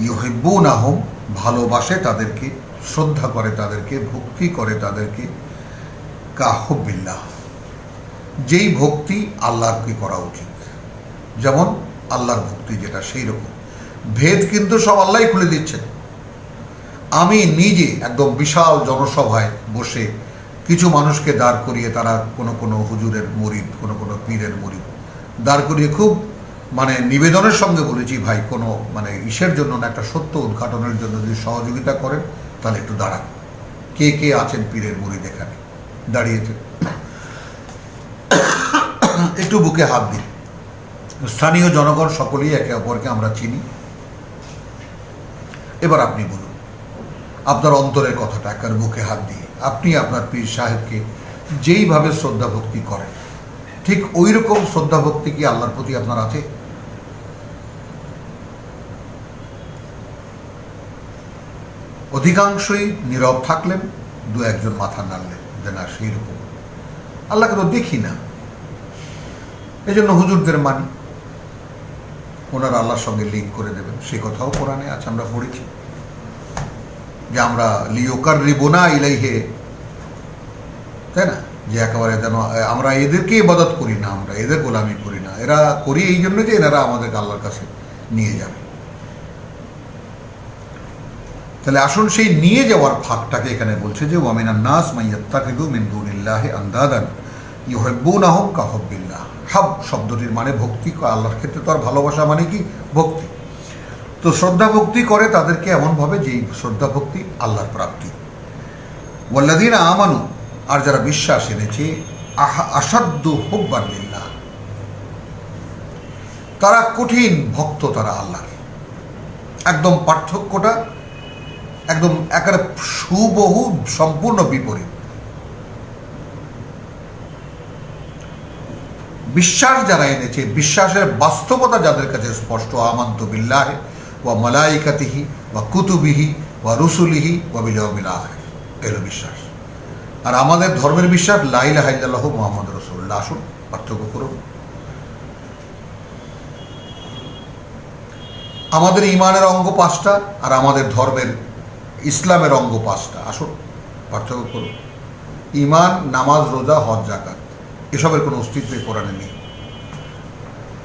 ইউহিব্বুনাহুম, ভালোবাসে তাদেরকে, শ্রদ্ধা করে তাদেরকে, ভক্তি করে তাদেরকে, কাহুবিল্লাহ, যেই ভক্তি আল্লাহকে করা উচিত, যেমন আল্লাহর ভক্তি যেটা সেই রকম। ভেদ কিন্তু সব আল্লাহই খুলে দিচ্ছেন। আমি নিজে একদম বিশাল জনসভায় বসে কিছু মানুষকে দাঁড় করিয়ে, তারা কোনো হুজুরের মুরিদ, কোনো পীরের মুরিদ দাঁড় করিয়ে খুব মানে নিবেদনের সঙ্গে বলেছি, ভাই কোনো মানে ইসের জন্য না, একটা সত্য উদ্ঘাটনের জন্য যদি সহযোগিতা করেন তাহলে একটু দাঁড়ান। কে কে আছেন পীরের মুরিদ এখানে দাঁড়িয়েছেন, একটু বুকে হাত দিন। স্থানীয় জনগণ সকলেই একে অপরকে আমরা চিনি। এবার আপনি বলুন আপনার অন্তরের কথাটা, একার বুকে হাত দিয়ে আপনি আপনার পীর সাহেবকে যেইভাবে শ্রদ্ধা ভক্তি করেন, ঠিক ওই রকম শ্রদ্ধা ভক্তি কি আল্লাহর প্রতি আপনার আছে? অধিকাংশই নীরব থাকলেন, 2-1 মাথা নাড়লেন যে না সেই রকম। আল্লাহকে তো দেখি না, এই জন্য হুজুরদের মানি, ওনারা আল্লাহর সঙ্গে লিঙ্ক করে দেবেন, সেই কথাও কোরআনে আছে, আমরা পড়েছি যে আমরা লিয়ুকাররিবুনা ইলাইহি, তাই না, যে একেবারে যেন আমরা এদেরকে ইবাদত করি না, আমরা এদের গোলামি করি না, এরা করি এই জন্য যে এনারা আমাদেরকে আল্লাহর কাছে নিয়ে যাবে। তাহলে আসুন সেই নিয়ে যাওয়ার ফাঁকটাকে এখানে বলছে যে ওয়ামিনান নাস মান ইয়াত্তাখিযু মিন দুনিল্লাহি আনদাদান ইউহিব্বুনাহুম কাহুব্বিল্লাহ। হাব শব্দটির মানে ভক্তি, আল্লাহর ক্ষেত্রে তো আর ভালোবাসা মানে কি ভক্তি। তো শ্রদ্ধা ভক্তি করে তাদেরকে এমনভাবে যেই শ্রদ্ধা ভক্তি আল্লাহর প্রাপ্তি। ওয়াল্লাযীনা আমানু, আর যারা বিশ্বাস এনেছে, আশাদ্দু হুব্বান লিল্লাহ, তারা কঠিন ভক্ত, তারা আল্লাহর। একদম পার্থক্যটা একদম একেবারে সুবহু সম্পূর্ণ বিপরীত। বিশ্বাস যারা এনেছে, বিশ্বাসের বাস্তবতা যাদের কাছে স্পষ্ট, আমান্তু বিল্লাহি ওয়া মালাইকাতিহি ওয়া কুতুবিহি ওয়া রুসুলিহি ওয়া বিল ইয়াউমিল আখির, এলো বিশ্বাস। আর আমাদের ধর্মের বিশ্বাস লা ইলাহা ইল্লাল্লাহু মুহাম্মাদুর রাসূলুল্লাহ। আসুন পার্থক্য করুন। আমাদের ইমানের অঙ্গ 5টা, আর আমাদের ধর্মের ইসলামের অঙ্গ 5টা। আসুন পার্থক্য করুন। ইমান, নামাজ, রোজা, হজ, যাকাত, এসবের কোনো অস্তিত্ব কোরআনে নেই।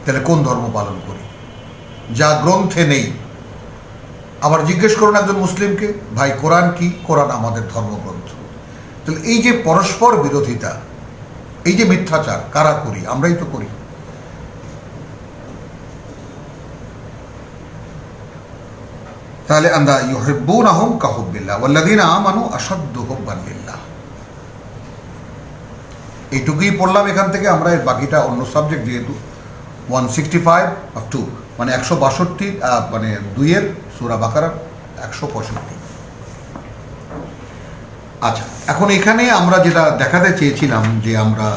তাহলে কোন ধর্ম পালন করি? যা গ্রন্থে নেই আবার জিজ্ঞেস করুন একজন মুসলিমকে, ভাই কোরআন কি? কোরআন আমাদের ধর্মগ্রন্থ। তাহলে এই যে পরস্পর বিরোধিতা, এই যে মিথ্যাচার কারা করি? আমরাই তো করি। তাহলে আন্দা ইউহিব্বুনাহুম কাহুব্বিল্লাহ ওয়াল্লাযীনা আমানু আশাদ্দু হুব্বান লিল্লাহ। এইটুকুই পড়লাম এখান থেকে। আমরা এর বাকিটা অন্য সাবজেক্ট, যেহেতু 165 অফ 2 মানে 162 মানে 2 সূরা বাকারার 165। আচ্ছা, এখন এখানে আমরা যেটা দেখাতে চেয়েছিলাম যে আমরা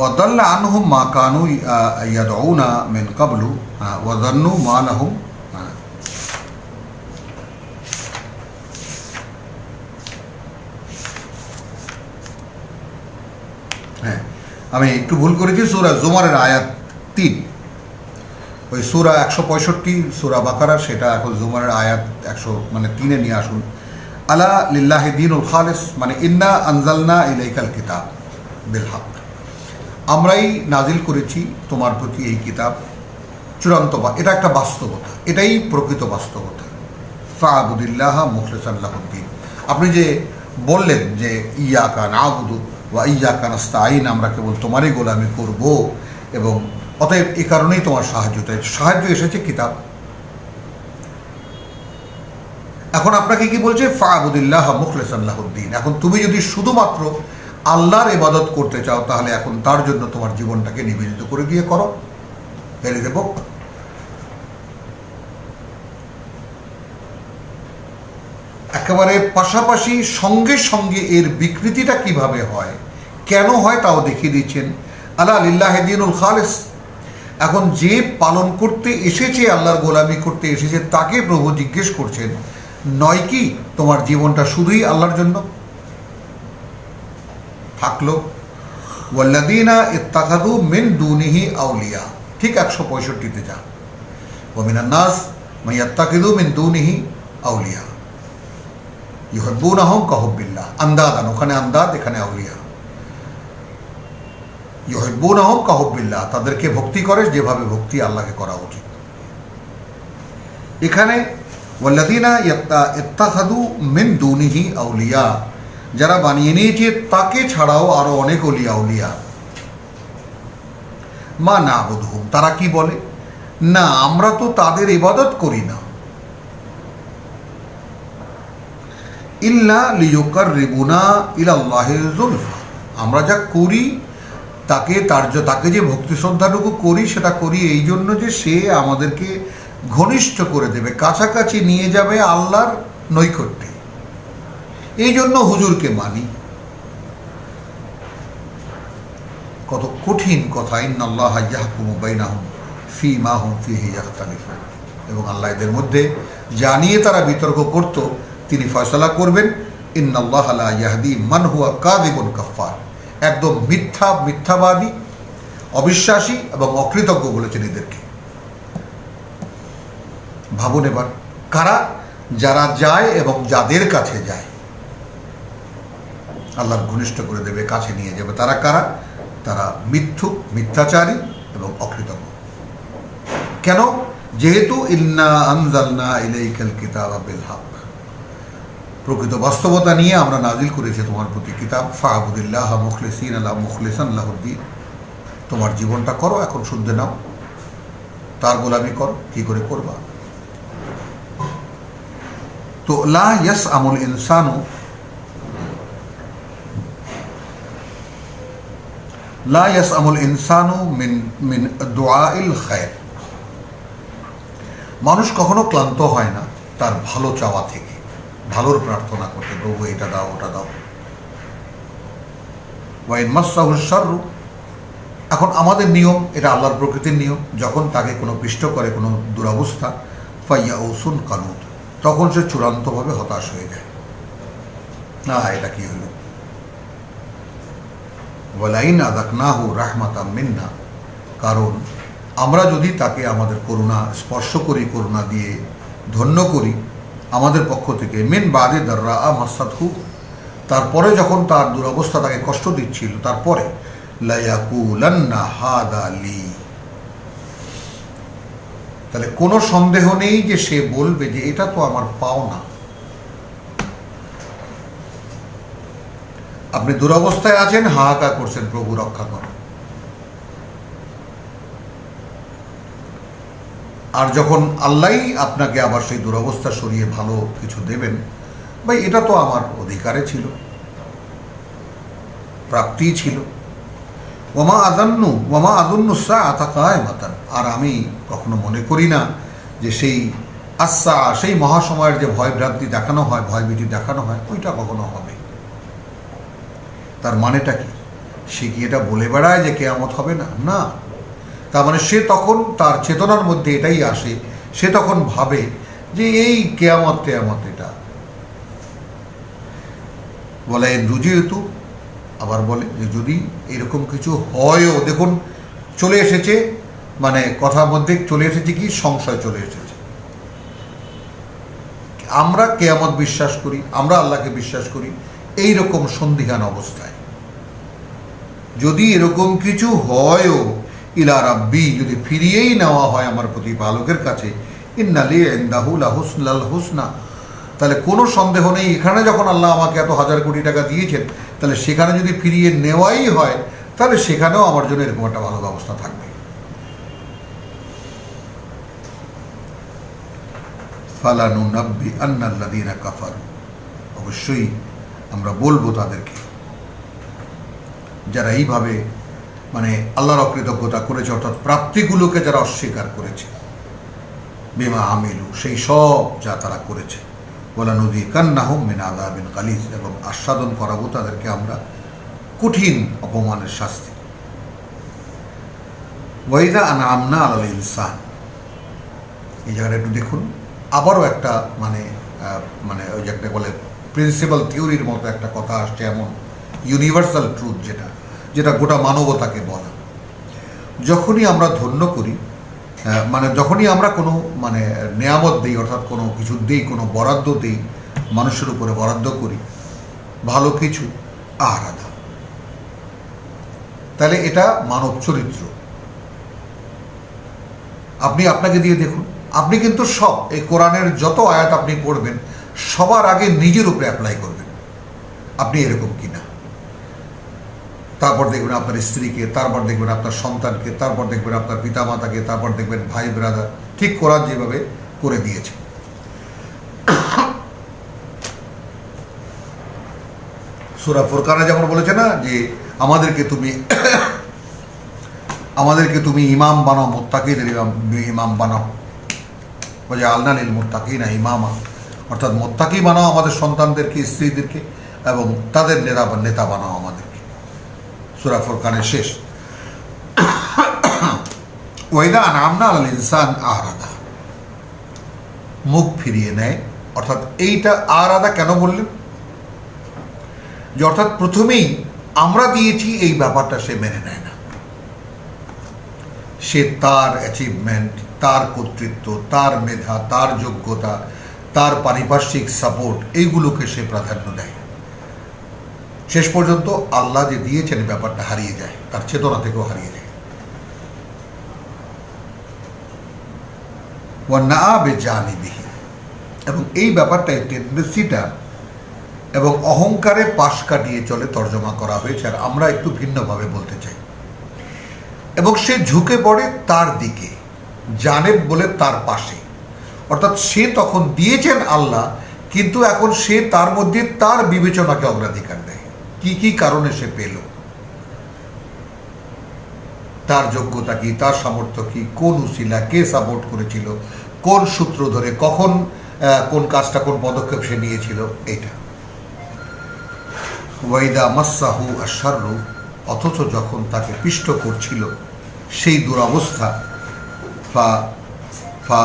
وضل عنهم ما كانوا يدعون من قبل وظنوا ما لهم। হ্যাঁ, আমি একটু ভুল করেছি। সূরা জুমারের আয়াত 3, ওই সূরা 165 সূরা বাকারা, সেটা এখন জুমারের আয়াত 100 মানে 3-এ নিয়ে আসুন। আলা লিল্লাহি দীনুল খালিস, মানে ইন্না আনজালনা ইলাইকাল কিতাব বিল হক, আমরাই নাজিল করেছি তোমার প্রতি এই কিতাব চূড়ান্ত। এটা একটা বাস্তবতা, এটাই প্রকৃত বাস্তবতা। ফাআবুদিল্লাহ মুখলিসান লাহুদ্দিন। আপনি যে বললেন যে ইয়াকা না'বুদু ওয়া ইয়াকা নাস্তাঈন, আমরা কেবল তোমারই গোলামি করব, এবং অতএব এই কারণেই তোমার সাহায্য এসেছে কিতাব। এখন আপনাকে কি বলছে? ফাআবুদিল্লাহ মুখলিসান লাহুদ্দিন। এখন তুমি যদি শুধুমাত্র আল্লাহর ইবাদত করতে চাও, তাহলে এখন তার জন্য তোমার জীবনটাকে নিবেদিত করে দিয়ে করো। হেরে দেব। একেবারে পাশাপাশি সঙ্গে সঙ্গে এর বিকৃতিটা কিভাবে হয়, কেন হয়, তাও দেখিয়ে দিচ্ছেন। আলা লিল্লাহি দীনুল খালিস। এখন যে পালন করতে এসেছে, আল্লাহর গোলামি করতে এসেছে, তাকে প্রভু জিজ্ঞেস করছেন, নয় কি তোমার জীবনটা শুধুই আল্লাহর জন্য? থাকলো ওয়াল্লাযীনা ইত্তাখাযু মিন দুনিহি আউলিয়া, ঠিক 165-তে যা। ওয়া মিনান নাস মান ইয়াত্তাখিযু মিন দুনিহি আউলিয়া ইউহিব্বুনাহুম কাহুব্বিল্লাহ। আন্দাদান, ওখানে আন্দাদ, এখানে আউলিয়া। ইউহিব্বুনাহুম কাহুব্বিল্লাহ, তাদেরকে ভক্তি করে যেভাবে ভক্তি আল্লাহকে করা উচিত। এখানে ওয়াল্লাযীনা ইত্তাখাযু মিন দুনিহি আউলিয়া, যারা বানিয়ে নিয়েছে তাকে ছাড়াও আরো অনেক ওলিয়া উলিয়া। মা না'বুদুহুম, তারা কি বলে? না, আমরা তো তাদের ইবাদত করি না। ইল্লা লিয়ুকাররিবুনা ইলাল্লাহি যুলফা, আমরা যা করি তাকে যে ভক্তি শ্রদ্ধাটুকু করি, সেটা করি এই জন্য যে সে আমাদেরকে ঘনিষ্ঠ করে দেবে, কাছাকাছি নিয়ে যাবে আল্লাহর নৈকট্যে। এই জন্য হুজুরকে মানি। কত কঠিন কথা। ইন্নাল্লাহা ইয়াহকুমু বাইনাহুম ফীমা হুম ফীহি ইয়াখতালিফুন, এবং আল্লাহ এদের মধ্যে জানিয়ে তারা বিতর্ক করত, তিনি ফয়সালা করবেন। ইন্নাল্লাহা লা ইয়াহদি মান হুয়া কাযিবুন কাফফার, একদম মিথ্যাবাদী, অবিশ্বাসী এবং অকৃতজ্ঞ বলেছেন এদেরকে। ভাবুন এবার, কারা? যারা যায় এবং যাদের কাছে যায় আল্লাহর ঘনিষ্ঠ করে দেবে, কাছে নিয়ে যাবে। তারা কারা? তারা মিথ্যুক, মিথ্যাচারী এবং অকৃতজ্ঞ। কেন? যেহেতু ইন্না আনজালনা ইলাইকাল কিতাবা বিল হক, প্রকৃত বাস্তবতা নিয়ে আমরা নাজিল করেছি তোমার প্রতি কিতাব। ফাআবুদিল্লাহ মুখলিসান লাহুদ্দিন, তোমার জীবনটা করো, এখন শুনতে নাও, তার গোলামি করো। কি করে করবা? তো লা ইয়াসআমুল ইনসানু লা ইয়াসআমুল ইনসানু মিন দুআইল খায়র, মানুষ কখনো ক্লান্ত হয় না তার ভালো চাওয়া থেকে, ভালোর প্রার্থনা করতে, প্রভু এটা দাও, ওটা দাও। ওয়া ইন মাসসাহু শাররু, এখন আমাদের নিয়ম, এটা আল্লাহর প্রকৃতির নিয়ম, যখন তাকে কোনো পিষ্ট করে কোনো দুরবস্থা, ফাইয়াউসুন কানুত, তখন সে চূড়ান্তভাবে হতাশ হয়ে যায়, না এটা কি হলো। ওয়ালাইন আযাকনাহু রাহমাতাম মিন্না, কারণ আমরা যদি তাকে আমাদের করুণা স্পর্শ করি, করুণা দিয়ে ধন্য করি আমাদের পক্ষ থেকে, মিন বাদে দাররা মাসাতহু, তারপরে যখন তার দুরবস্থা তাকে কষ্ট দিচ্ছিল, তারপরে লায়াকুলান্না হাদা লি, তাহলে কোনো সন্দেহ নেই যে সে বলবে যে এটা তো আমার পাওনা। আপনি দুরবস্থায় আছেন, হাহাকার করছেন, প্রভু রক্ষা করেন। আর যখন আল্লাহই আপনাকে আবার সেই দুরবস্থা সরিয়ে ভালো কিছু দেবেন, ভাই এটা তো আমার অধিকারে ছিল, প্রাপ্তি ছিল। ওমা আযান্নু সাআতা কায়েমাতান, আর আমি কখনো মনে করি না যে সেই সেই মহাসময়ের যে ভয় ভ্রান্তি দেখানো হয়, ভয়ভীতি দেখানো হয়, ওইটা কখনো হবে। তার মানেটা কি? সে কি এটা বলে বেড়ায় যে কিয়ামত হবে না? না, তার মানে সে তখন তার চেতনার মধ্যে এটাই আসে, সে তখন ভাবে যে এই কিয়ামত এটা বলে রুজিয়তু। আবার বলে যে যদি এরকম কিছু হয়ও, দেখুন চলে এসেছে, মানে কথার মধ্যে চলে এসেছে কি সংশয় চলে এসেছে। আমরা কিয়ামত বিশ্বাস করি, আমরা আল্লাহকে বিশ্বাস করি, এই রকম সন্দিহান অবস্থায় যদি এরকম কিছু হয়ও, ইলা রাব্বি, যদি ফিরিয়েই নেওয়া হয় আমার প্রতিপালকের কাছে, ইন্না লি ইনদাহু লাহুসনাল হুসনা, তাহলে কোনো সন্দেহ নেই এখানে যখন আল্লাহ আমাকে এত হাজার কোটি টাকা দিয়েছেন, তাহলে সেখানে যদি ফিরিয়ে নেওয়াই হয়, তাহলে সেখানেও আমার জন্য এরকম একটা ভালো ব্যবস্থা থাকবে। ফালানুনাব্বি আন্নাল্লাযীনা কাফারু, অবশ্যই আমরা বলবো তাদেরকে যারা এইভাবে মানে আল্লাহর অকৃতজ্ঞতা করেছে, অর্থাৎ প্রাপ্তিগুলোকে যারা অস্বীকার করেছে, বিমা আমিলু, সেই সব যা তারা করেছে, ওয়ালানুযীকান্নাহুম মিন আযাবিন গালিজ, এবং আস্বাদন করাবো তাদেরকে আমরা কঠিন অপমানের শাস্তি। ওয়াইদা আনআমনা আলাল ইনসান, এই জায়গাটা একটু দেখুন, আবারও একটা মানে ওই যে একটা বলে প্রিন্সিপাল থিওরির মতো একটা কথা আসছে, এমন ইউনিভার্সাল ট্রুথ যেটা গোটা মানবতাকে বলা। যখনই আমরা ধন্য করি, মানে যখনই আমরা কোনো মানে নেয়ামত দিই, অর্থাৎ কোনো কিছু দিই, কোনো বরাদ্দ দিই, মানুষের উপরে বরাদ্দ করি ভালো কিছু, আলাদা, তাহলে এটা মানব চরিত্র। আপনি আপনাকে দিয়ে দেখুন, আপনি কিন্তু সব এই কোরআনের যত আয়াত আপনি পড়বেন, সবার আগে নিজের উপরে অ্যাপ্লাই করবেন, আপনি এরকম কিনা। তারপর দেখবেন আপনার স্ত্রীকে, তারপর দেখবেন আপনার সন্তানকে, তারপর দেখবেন আপনার পিতামাতাকে, তারপর দেখবেন ভাই ব্রাদার, ঠিক কোরআন যেভাবে করে দিয়েছে। সূরা ফুরকানে যেমন বলেছে না যে আমাদেরকে তুমি ইমাম বানাও, মুত্তাকিদের ইমাম বানাও, বলে আল্লাহ লিল মুত্তাকিনা ইমামা, অর্থাৎ মুত্তাকি বানাও আমাদের সন্তানদেরকে, স্ত্রীদেরকে, এবং তাদের নেতা বানাও আমাদেরকে। সূরা ফুরকানের শেষ। ওয়াইদা আনআমনা আলাল ইনসান আরাদা, মুখ ফিরিয়ে নেয়, অর্থাৎ এইটা আরাদা কেন বললেন, যে অর্থাৎ প্রথমেই আমরা দিয়েছি এই ব্যাপারটা সে মেনে নেয় না, সে তার অ্যাচিভমেন্ট, তার কর্তৃত্ব, তার মেধা, তার যোগ্যতা, তার পারিপার্শ্বিক সাপোর্ট, এইগুলোকে সে প্রাধান্য দেয়। শেষ পর্যন্ত আল্লাহ যে দিয়েছেন ব্যাপারটা হারিয়ে যায়, তার চেতনা থেকেও হারিয়ে যায়। এবং এই ব্যাপারটা, এই টেন্ডেন্সিটা এবং অহংকারে পাশ কাটিয়ে চলে তর্জমা করা হয়েছে, আর আমরা একটু ভিন্নভাবে বলতে চাই। এবং সে ঝুঁকে পড়ে তার দিকে, জানেব বলে তার পাশে, অর্থাৎ সে তখন দিয়েছেন আল্লাহ, কিন্তু এখন সে তার মধ্যে তার বিবেচনাকে অগ্রাধিকার দেয়, কি কারণে সে পেল, তার যোগ্যতা কি, তার সামর্থ্য কি, কোন উসিলা, কে সাপোর্ট করেছিল, কোন সূত্র ধরে, কখন কোন কাজটা, কোন পদক্ষেপ সে নিয়েছিল, এটা। ওয়াইদা মাসাহু আশাররু, অথচ যখন তাকে পিষ্ট করছিল সেই দুরবস্থা, ফা ফা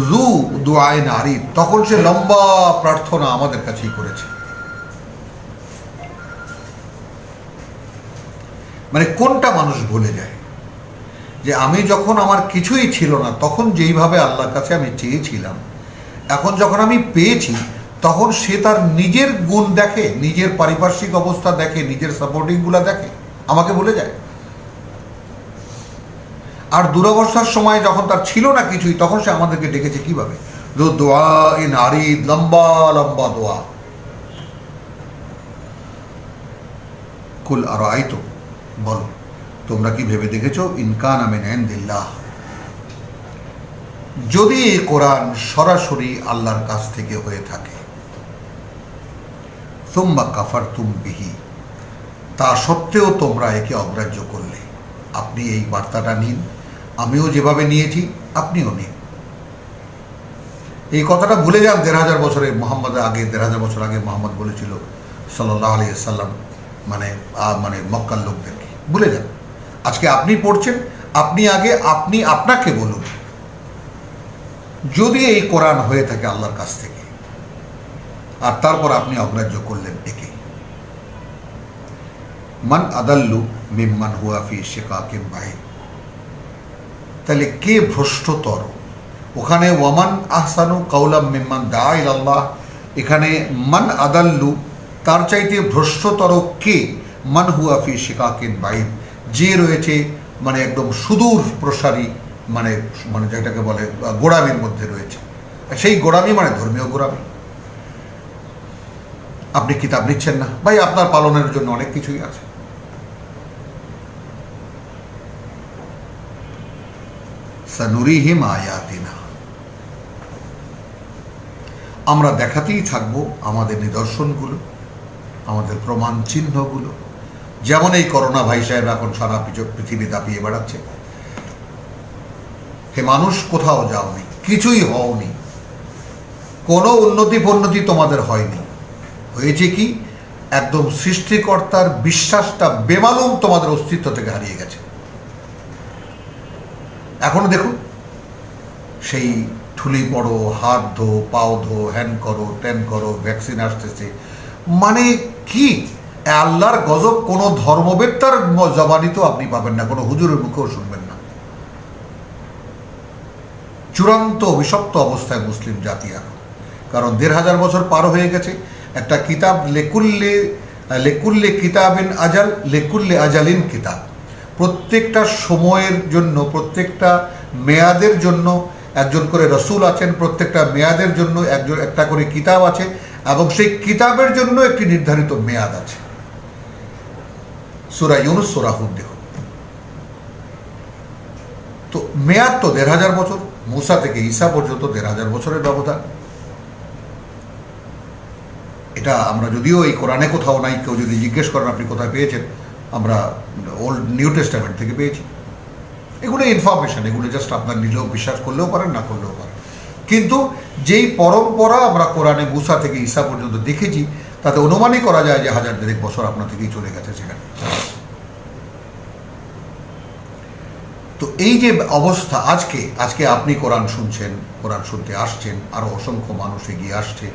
জু দুআয়ে নারী, তখন সে লম্বা প্রার্থনা আমাদের কাছেই করেছে। মানে কোনটা মানুষ ভুলে যায় যে আমি যখন আমার কিছুই ছিল না তখন যেইভাবে আল্লাহর কাছে আমি চেয়েছিলাম, এখন যখন আমি পেয়েছি তখন সে তার নিজের গুণ দেখে, নিজের পারিপার্শ্বিক অবস্থা দেখে, নিজের সাপোর্টিংগুলো দেখে, আমাকে ভুলে যায়। আর দুরবস্থার সময় যখন তার ছিল না কিছুই তখন সে আমাদেরকে ডেকেছে কিভাবে? দোয়া এ নারী, লম্বা লম্বা দোয়া। কুল আরাইতু, বলো তোমরা কি ভেবে দেখেছো, ইনকান মিন ইনদিল্লাহ, যদি এই কোরআন সরাসরি আল্লাহর কাছ থেকে হয়ে থাকে, সুম্মা কাফারতুম বিহি, তা সত্ত্বেও তোমরা একে অগ্রাহ্য করলে। আপনি এই বার্তাটা নিন, আমিও যেভাবে নিয়েছি আপনিও নিন। এই কথাটা ভুলে যান ১৫০০ বছরে মোহাম্মদের আগে, ১৫০০ বছর আগে মোহাম্মদ বলেছিল সাল্লাল্লাহু আলাইহি সাল্লাম মানে মক্কার লোকদেরকে, ভুলে যান। আজকে আপনি পড়ছেন, আপনি আগে আপনি আপনাকে বলুন, যদি এই কোরআন হয়ে থাকে আল্লাহর কাছ থেকে, আর তারপর আপনি অগ্রাহ্য করলেন একে। মান আদাল্লু মিম্মান হুয়া ফি শিকাকিন বাহিদ, তাহলে কে ভ্রষ্টতর? ওখানে ওয়ামান আহসানু কাউলাম মিম্মান দা ইলাল্লাহ, এখানে মান আদাল্লু, তার চাইতে ভ্রষ্টতর কে? মান হুয়া ফি শিকাকিন বাহিদ, যে রয়েছে মানে একদম সুদূর প্রসারী, মানে মানে যেটাকে বলে গোড়ামির মধ্যে রয়েছে। সেই গোড়ামি মানে ধর্মীয় গোড়ামি। আপনি কিতাব নিচ্ছেন না ভাই, আপনার পালনের জন্য অনেক কিছুই আছে। সানুরিহিম আয়াতিনা, আমরা দেখাতেই থাকবো আমাদের নিদর্শনগুলো, আমাদের প্রমাণ চিহ্নগুলো। যেমন এই করোনা ভাই সাহেব এখন সারা পৃথিবী দাপিয়ে বেড়াচ্ছে। হে মানুষ, কোথাও যাওনি, কিছুই হওনি, কোনো উন্নতি তোমাদের হয়নি। হয়েছে কি, একদম সৃষ্টিকর্তার বিশ্বাসটা বেমালুম তোমাদের অস্তিত্ব থেকে হারিয়ে গেছে। এখনো দেখুন, সেই ঠুলি পড়ো, হাত ধো, পাও ধো, হ্যান করো, ত্যান করো, ভ্যাকসিন আসতেছে, মানে কি আল্লাহর গজব কোনো ধর্মবেত্তার জবানি তো আপনি পাবেন না, কোনো হুজুরের মুখেও শুনবেন না। চূড়ান্ত অভিশপ্ত অবস্থায় মুসলিম জাতি এখন, কারণ ১৫০০ বছর পার হয়ে গেছে। একটা কিতাব, লেকুল্লে কিতাবিন আজাল, লেকুল্লে আজালিন কিতাব, প্রত্যেকটা সময়ের জন্য, প্রত্যেকটা মেয়াদের জন্য একজন করে রসুল আছেন, প্রত্যেকটা মেয়াদের জন্য একটা করে কিতাব আছে, এবং সেই কিতাবের জন্য একটি নির্ধারিত মেয়াদ আছে। সূরা ইউনূস, সূরা হুদ দেখুন, তো মেয়াদ তো ১৫০০ বছর। মূসা থেকে ঈসা পর্যন্ত ১৫০০ বছরের ব্যবধান। এটা আমরা যদিও এই কোরআনে কোথাও নাই, কেউ যদি জিজ্ঞেস করেন আপনি কোথায় পেয়েছেন, আমরা ওল্ড নিউ টেস্টামেন্ট থেকে পেয়েছি। এগুলো ইনফরমেশন, এগুলো জাস্ট আপনার নিলেও বিশ্বাস করলেও পারেন, না করলেও পারেন। কিন্তু যেই পরম্পরা আমরা কোরআনে মূসা থেকে ঈসা পর্যন্ত দেখেছি, তাতে অনুমানই করা যায় যে ১০০০ বছর আপনার থেকেই চলে গেছে সেখানে। তো এই যে অবস্থা, আজকে আপনি কোরআন শুনছেন, কোরআন শুনতে আসছেন, আরো অসংখ্য মানুষ এগিয়ে আসছে,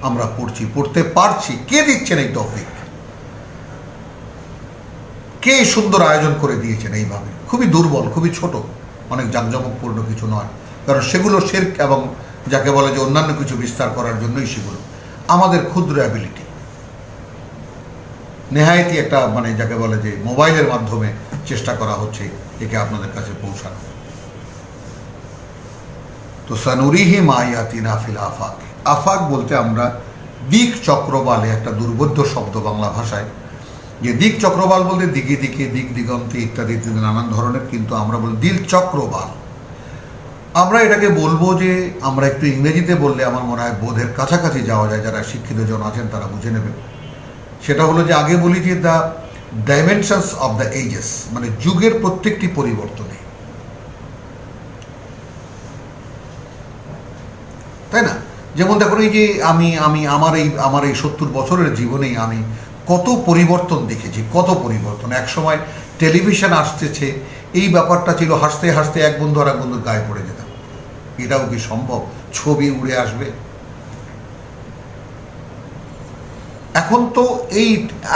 আমরা পড়ছি, পড়তে পারছি। কে দিচ্ছেন এই তৌফিক? কে সুন্দর আয়োজন করে দিয়েছেন এইভাবে? খুবই দুর্বল, খুবই ছোট, অনেক জাঁকজমকপূর্ণ কিছু নয়, কারণ সেগুলো শিরক এবং যাকে বলে যে অন্যান্য কিছু বিস্তার করার জন্যই সেগুলো। আমাদের ক্ষুদ্র অ্যাবিলিটি, নেহায়েতি একটা মানে যাকে বলে যে মোবাইলের মাধ্যমে চেষ্টা করা হচ্ছে একে আপনাদের কাছে পৌঁছানো। তো সানুরিহিম আয়াতিনা ফিল আফাক, আফাক বলতে আমরা দিক চক্রবালে, একটা দুর্বোধ্য শব্দ বাংলা ভাষায়, যে দিক চক্রবাল বলতে দিকে দিকে, দিক দিগন্তে ইত্যাদি ইত্যাদি নানান ধরনের, কিন্তু আমরা বলি দিল চক্রবাল। আমরা এটাকে বলবো যে আমরা একটু ইংরেজিতে বললে আমার মনে হয় বোধের কাছাকাছি যাওয়া যায়, যারা শিক্ষিত জন আছেন তারা বুঝে নেবেন। সেটা হলো যে আগে বলি যে the dimensions of the ages, মানে যুগের প্রত্যেকটি পরিবর্তনে, তাই না? যেমন দেখুন, এই যে আমার এই ৭০ বছরের জীবনেই আমি কত পরিবর্তন দেখেছি, কত পরিবর্তন। এক সময় টেলিভিশন আসতেছে, এই ব্যাপারটা ছিল হাসতে হাসতে এক বন্ধু আর এক বন্ধুর গায়ে পড়ে যেতাম। এটাও কি সম্ভব? ছবি উড়ে আসবে?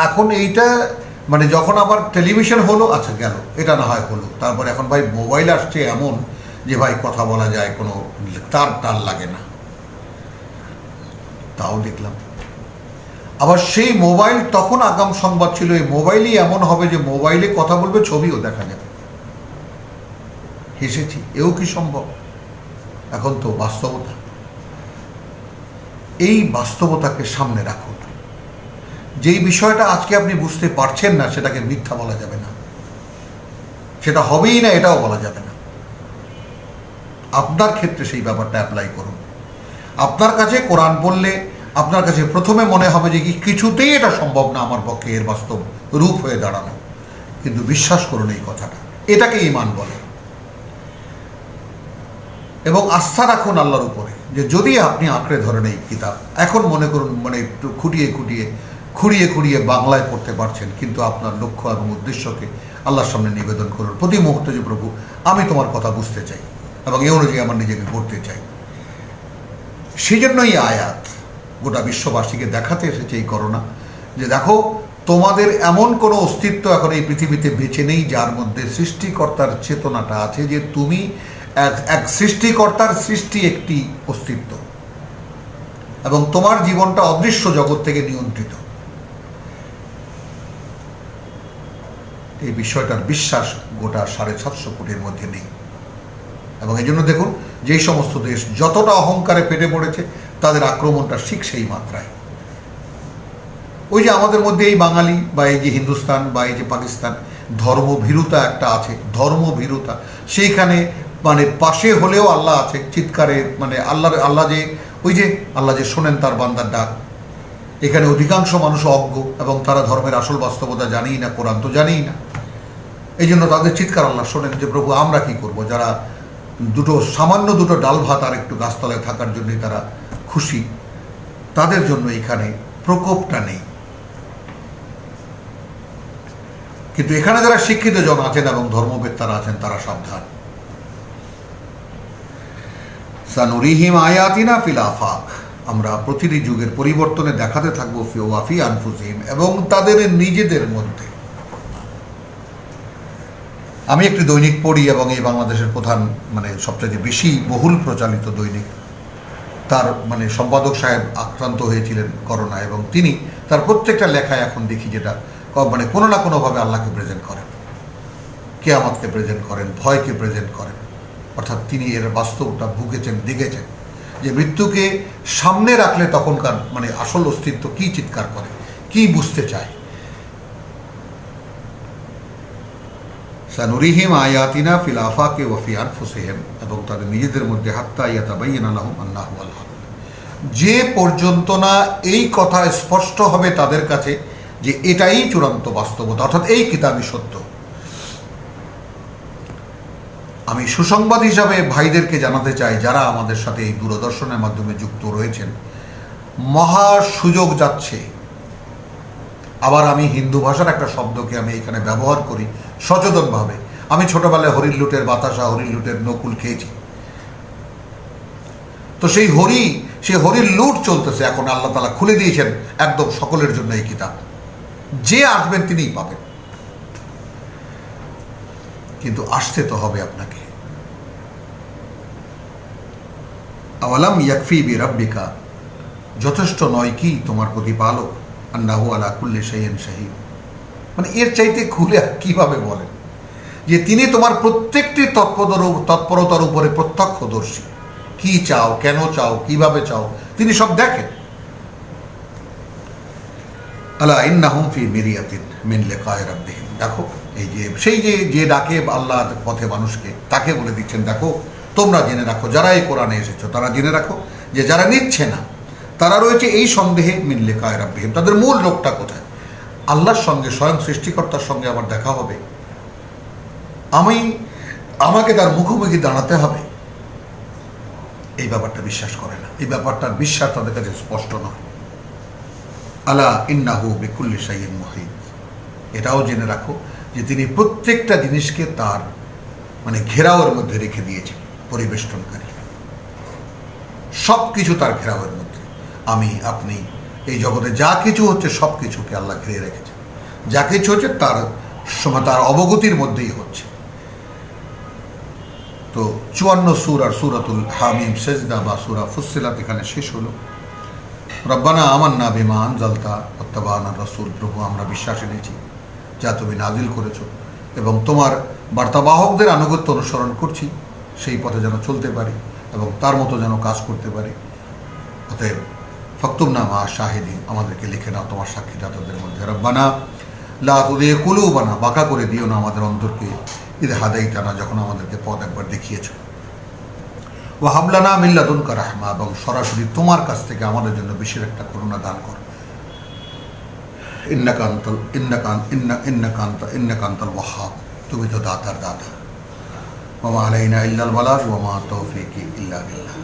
এখন এইটা মানে যখন আবার টেলিভিশন হলো, আচ্ছা গেল, এটা না হয় হলো, তারপর এখন ভাই মোবাইল আসছে এমন যে ভাই কথা বলা যায়, কোনো তার লাগে না, তাও দেখলাম। আবার সেই মোবাইল, তখন আগাম সংবাদ ছিল এই মোবাইলই এমন হবে যে মোবাইলে কথা বলবে, ছবিও দেখা যাবে। হেসেছি, এও কি সম্ভব? এখন তো বাস্তবতা। এই বাস্তবতাকে সামনে রাখুন। যেই বিষয়টা আজকে আপনি বুঝতে পারছেন না, সেটাকে মিথ্যা বলা যাবে না, সেটা হবেই না এটাও বলা যাবে না। আপনার ক্ষেত্রে সেই ব্যাপারটা অ্যাপ্লাই করুন। আপনার কাছে কোরআন বললে আপনার কাছে প্রথমে মনে হবে যে কিছুতেই এটা সম্ভব না আমার পক্ষে এর বাস্তব রূপ হয়ে দাঁড়ানো, কিন্তু বিশ্বাস করুন এই কথাটা, এটাকে ঈমান বলে। এবং আস্থা রাখুন আল্লাহর উপরে যে যদি আপনি আঁকড়ে ধরেন এই কিতাব, এখন মনে করুন মানে একটু খুঁড়িয়ে বাংলায় পড়তে পারছেন, কিন্তু আপনার লক্ষ্য এবং উদ্দেশ্যকে আল্লাহর সামনে নিবেদন করুন প্রতি মুহূর্তে যে প্রভু আমি তোমার কথা বুঝতে চাই এবং এই অনুযায়ী আমার নিজেকে করতে চাই। সেই জন্যই আয়াত গোটা বিশ্ববাসীকে দেখাতে এসেছে এই করোনা, যে দেখো তোমাদের এমন কোনো অস্তিত্ব এখন এই পৃথিবীতে বেঁচে নেই যার মধ্যে সৃষ্টিকর্তার চেতনাটা আছে, যে তুমি এক সৃষ্টিকর্তার সৃষ্টি একটি অস্তিত্ব এবং তোমার জীবনটা অদৃশ্য জগৎ থেকে নিয়ন্ত্রিত। এই বিষয়টার বিশ্বাস গোটা 750 কোটির মধ্যে নেই। এবং এই জন্য দেখুন, যেই সমস্ত দেশ যতটা অহংকারে পেটে পড়েছে, তাদের আক্রমণটা ঠিক সেই মাত্রায়। ওই যে আমাদের মধ্যে এই বাঙালি বা এই যে হিন্দুস্তান বা এই যে পাকিস্তান, ধর্মভীরুতা একটা আছে, ধর্মভীরুতা। সেইখানে মানে পাশে হলেও আল্লাহ আছে, চিৎকারে মানে আল্লাহ যে শোনেন তার বান্দার ডাক। এখানে অধিকাংশ মানুষ অজ্ঞ এবং তারা ধর্মের আসল বাস্তবতা জানেই না, কোরআন তো জানেই না। এই জন্য তাদের চিৎকার আল্লাহ শোনেন যে প্রভু আমরা কি করব। যারা সামান্য দুটো ডাল ভাত আর একটু গাছতলায় থাকার জন্যই তারা খুশি, তাদের জন্য এখানে প্রকোপটা নেই। কিন্তু এখানে যারা শিক্ষিত জন আছেন এবং ধর্মবেত্তারা আছেন, তারা সাবধান। সানুরিহিম আয়াতিনা ফিল আফাক, আমরা প্রতিটি যুগের পরিবর্তনে দেখাতে থাকবো ফি ওয়াফি আনফুসিহিম, এবং তাদের নিজেদের মধ্যে। আমি একটি দৈনিক পড়ি এবং এই বাংলাদেশের প্রধান মানে সবচেয়ে বেশি বহুল প্রচালিত দৈনিক, তার মানে সম্পাদক সাহেব আক্রান্ত হয়েছিলেন করোনা, এবং তিনি তার প্রত্যেকটা লেখায় এখন দেখি যেটা মানে কোনো না কোনোভাবে আল্লাহকে প্রেজেন্ট করেন, কিয়ামতকে প্রেজেন্ট করেন, ভয়কে প্রেজেন্ট করেন। অর্থাৎ তিনি এর বাস্তবটা ভুগেছেন, দেখেছেন যে মৃত্যুকে সামনে রাখলে তখনকার মানে আসল অস্তিত্ব কি চিৎকার করে, কি বুঝতে চায়। সানুরিহিম আয়াতিনা ফিল আফাকি ওয়া ফি আনফুসিহিম, এবং তাদের নিজেদের মধ্যে হাত্তা ইয়াতাবায়্যানা লাহুম আন্নাহু আল হক, যে পর্যন্ত না এই কথা স্পষ্ট হবে তাদের কাছে যে এটাই চূড়ান্ত বাস্তবতা, অর্থাৎ এই কিতাবই সত্য। আমি সুসংবাদ হিসাবে ভাইদেরকে জানাতে চাই, যারা আমাদের সাথে এই দূরদর্শনের মাধ্যমে যুক্ত রয়েছেন, মহা সুযোগ যাচ্ছে। আবার আমি হিন্দু ভাষার একটা শব্দকে আমি এখানে ব্যবহার করি সচেতনভাবে। আমি ছোটবেলায় হরির লুটের বাতাসা, হরির লুটের নকুল খেয়েছি। তো সেই হরির লুট চলতেছে এখন। আল্লাহ তাআলা খুলে দিয়েছেন একদম সকলের জন্য এই কিতাব, যে আসবেন তিনিই পাবেন। কিন্তু আসতে তো হবে আপনাকে। আওয়ালাম ইয়াকফি বিরাব্বিকা, যথেষ্ট নয় কি তোমার প্রতিপালক, আন্নাহু আলা কুল্লি শাইইন শাহীদ, মানে এর চাইতে খুলে কিভাবে বলেন যে তিনি তোমার প্রত্যেকটি তৎপরতার উপরে প্রত্যক্ষদর্শী। কি চাও, কেন চাও, কিভাবে চাও, তিনি সব দেখেন। আলা ইন্নাহুম ফি মিরিয়াতিন মিন লিকাই রাব্বিহিম, দেখো এই যে ডাকে আল্লাহ পথে মানুষকে, তাকে বলে দিচ্ছেন দেখো তোমরা জেনে রাখো, যারা এই কোরআনে এসেছো তারা জেনে রাখো যে যারা নিচ্ছে না তারা রয়েছে এই সন্দেহে মিন লিকাই রাব্বিহিম। তাদের মূল রোগটা কোথায়? আল্লাহর সঙ্গে, স্বয়ং সৃষ্টিকর্তার সঙ্গে আমার দেখা হবে, আমাকে তার মুখোমুখি দাঁড়াতে হবে, এই ব্যাপারটা বিশ্বাস করে না। এই ব্যাপারটার বিশ্বাস তাদের কাছে স্পষ্ট নয়। আলা ইন্নাহু বিকুল্লি শাইইন মুহিত, এটাও জেনে রাখো যে তিনি প্রত্যেকটা জিনিসকে তার মানে ঘেরাওয়ের মধ্যে রেখে দিয়েছেন, পরিবেষ্টনকারী। সব কিছু তার ঘেরাওয়ের মধ্যে। আমি, আপনি, এই জগতে যা কিছু হচ্ছে সব কিছুকে আল্লাহ ঘিরে রেখেছে। যা কিছু হচ্ছে তার অবগতির মধ্যেই হচ্ছে। তো 54 সূরার সূরাতুল হামিম সেজদা বা সূরা ফুসসিলাত এখানে শেষ হলো। রব্বানা আমান্না বিমা আনজালতা ওয়াত্তাবা'না রাসূল, প্রভু আমরা বিশ্বাস এনেছি যা তুমি নাজিল করেছো এবং তোমার বার্তাবাহকদের আনুগত্য অনুসরণ করছি, সেই পথে যেন চলতে পারি এবং তার মতো যেন কাজ করতে পারি। অতএব ফাকতুবনা মা শাহিদিন, আমাদেরকে লিখে নাও তোমার সাক্ষীদাতাদের মধ্যে। রব্বানা লা তুযিগ কুলুবানা, বাঁকা করে দিও না আমাদের অন্তরকে, ইদ হাদাইতানা, যখন আমাদেরকে পথ একবার দেখিয়েছো। ওয়া হাব লানা মিন লাদুনকা রাহমা, এবং সরাসরি তোমার কাছ থেকে আমাদের জন্য বিশেষ একটা করুণা দান করো। ইন্নাকা আনতাল ওয়াহ্হাব, তুমি তো দাতার দাতা। ওয়া মা আলাইনা ইল্লাল বালাগ ওয়া মা তাওফীকি ইল্লা বিল্লাহ।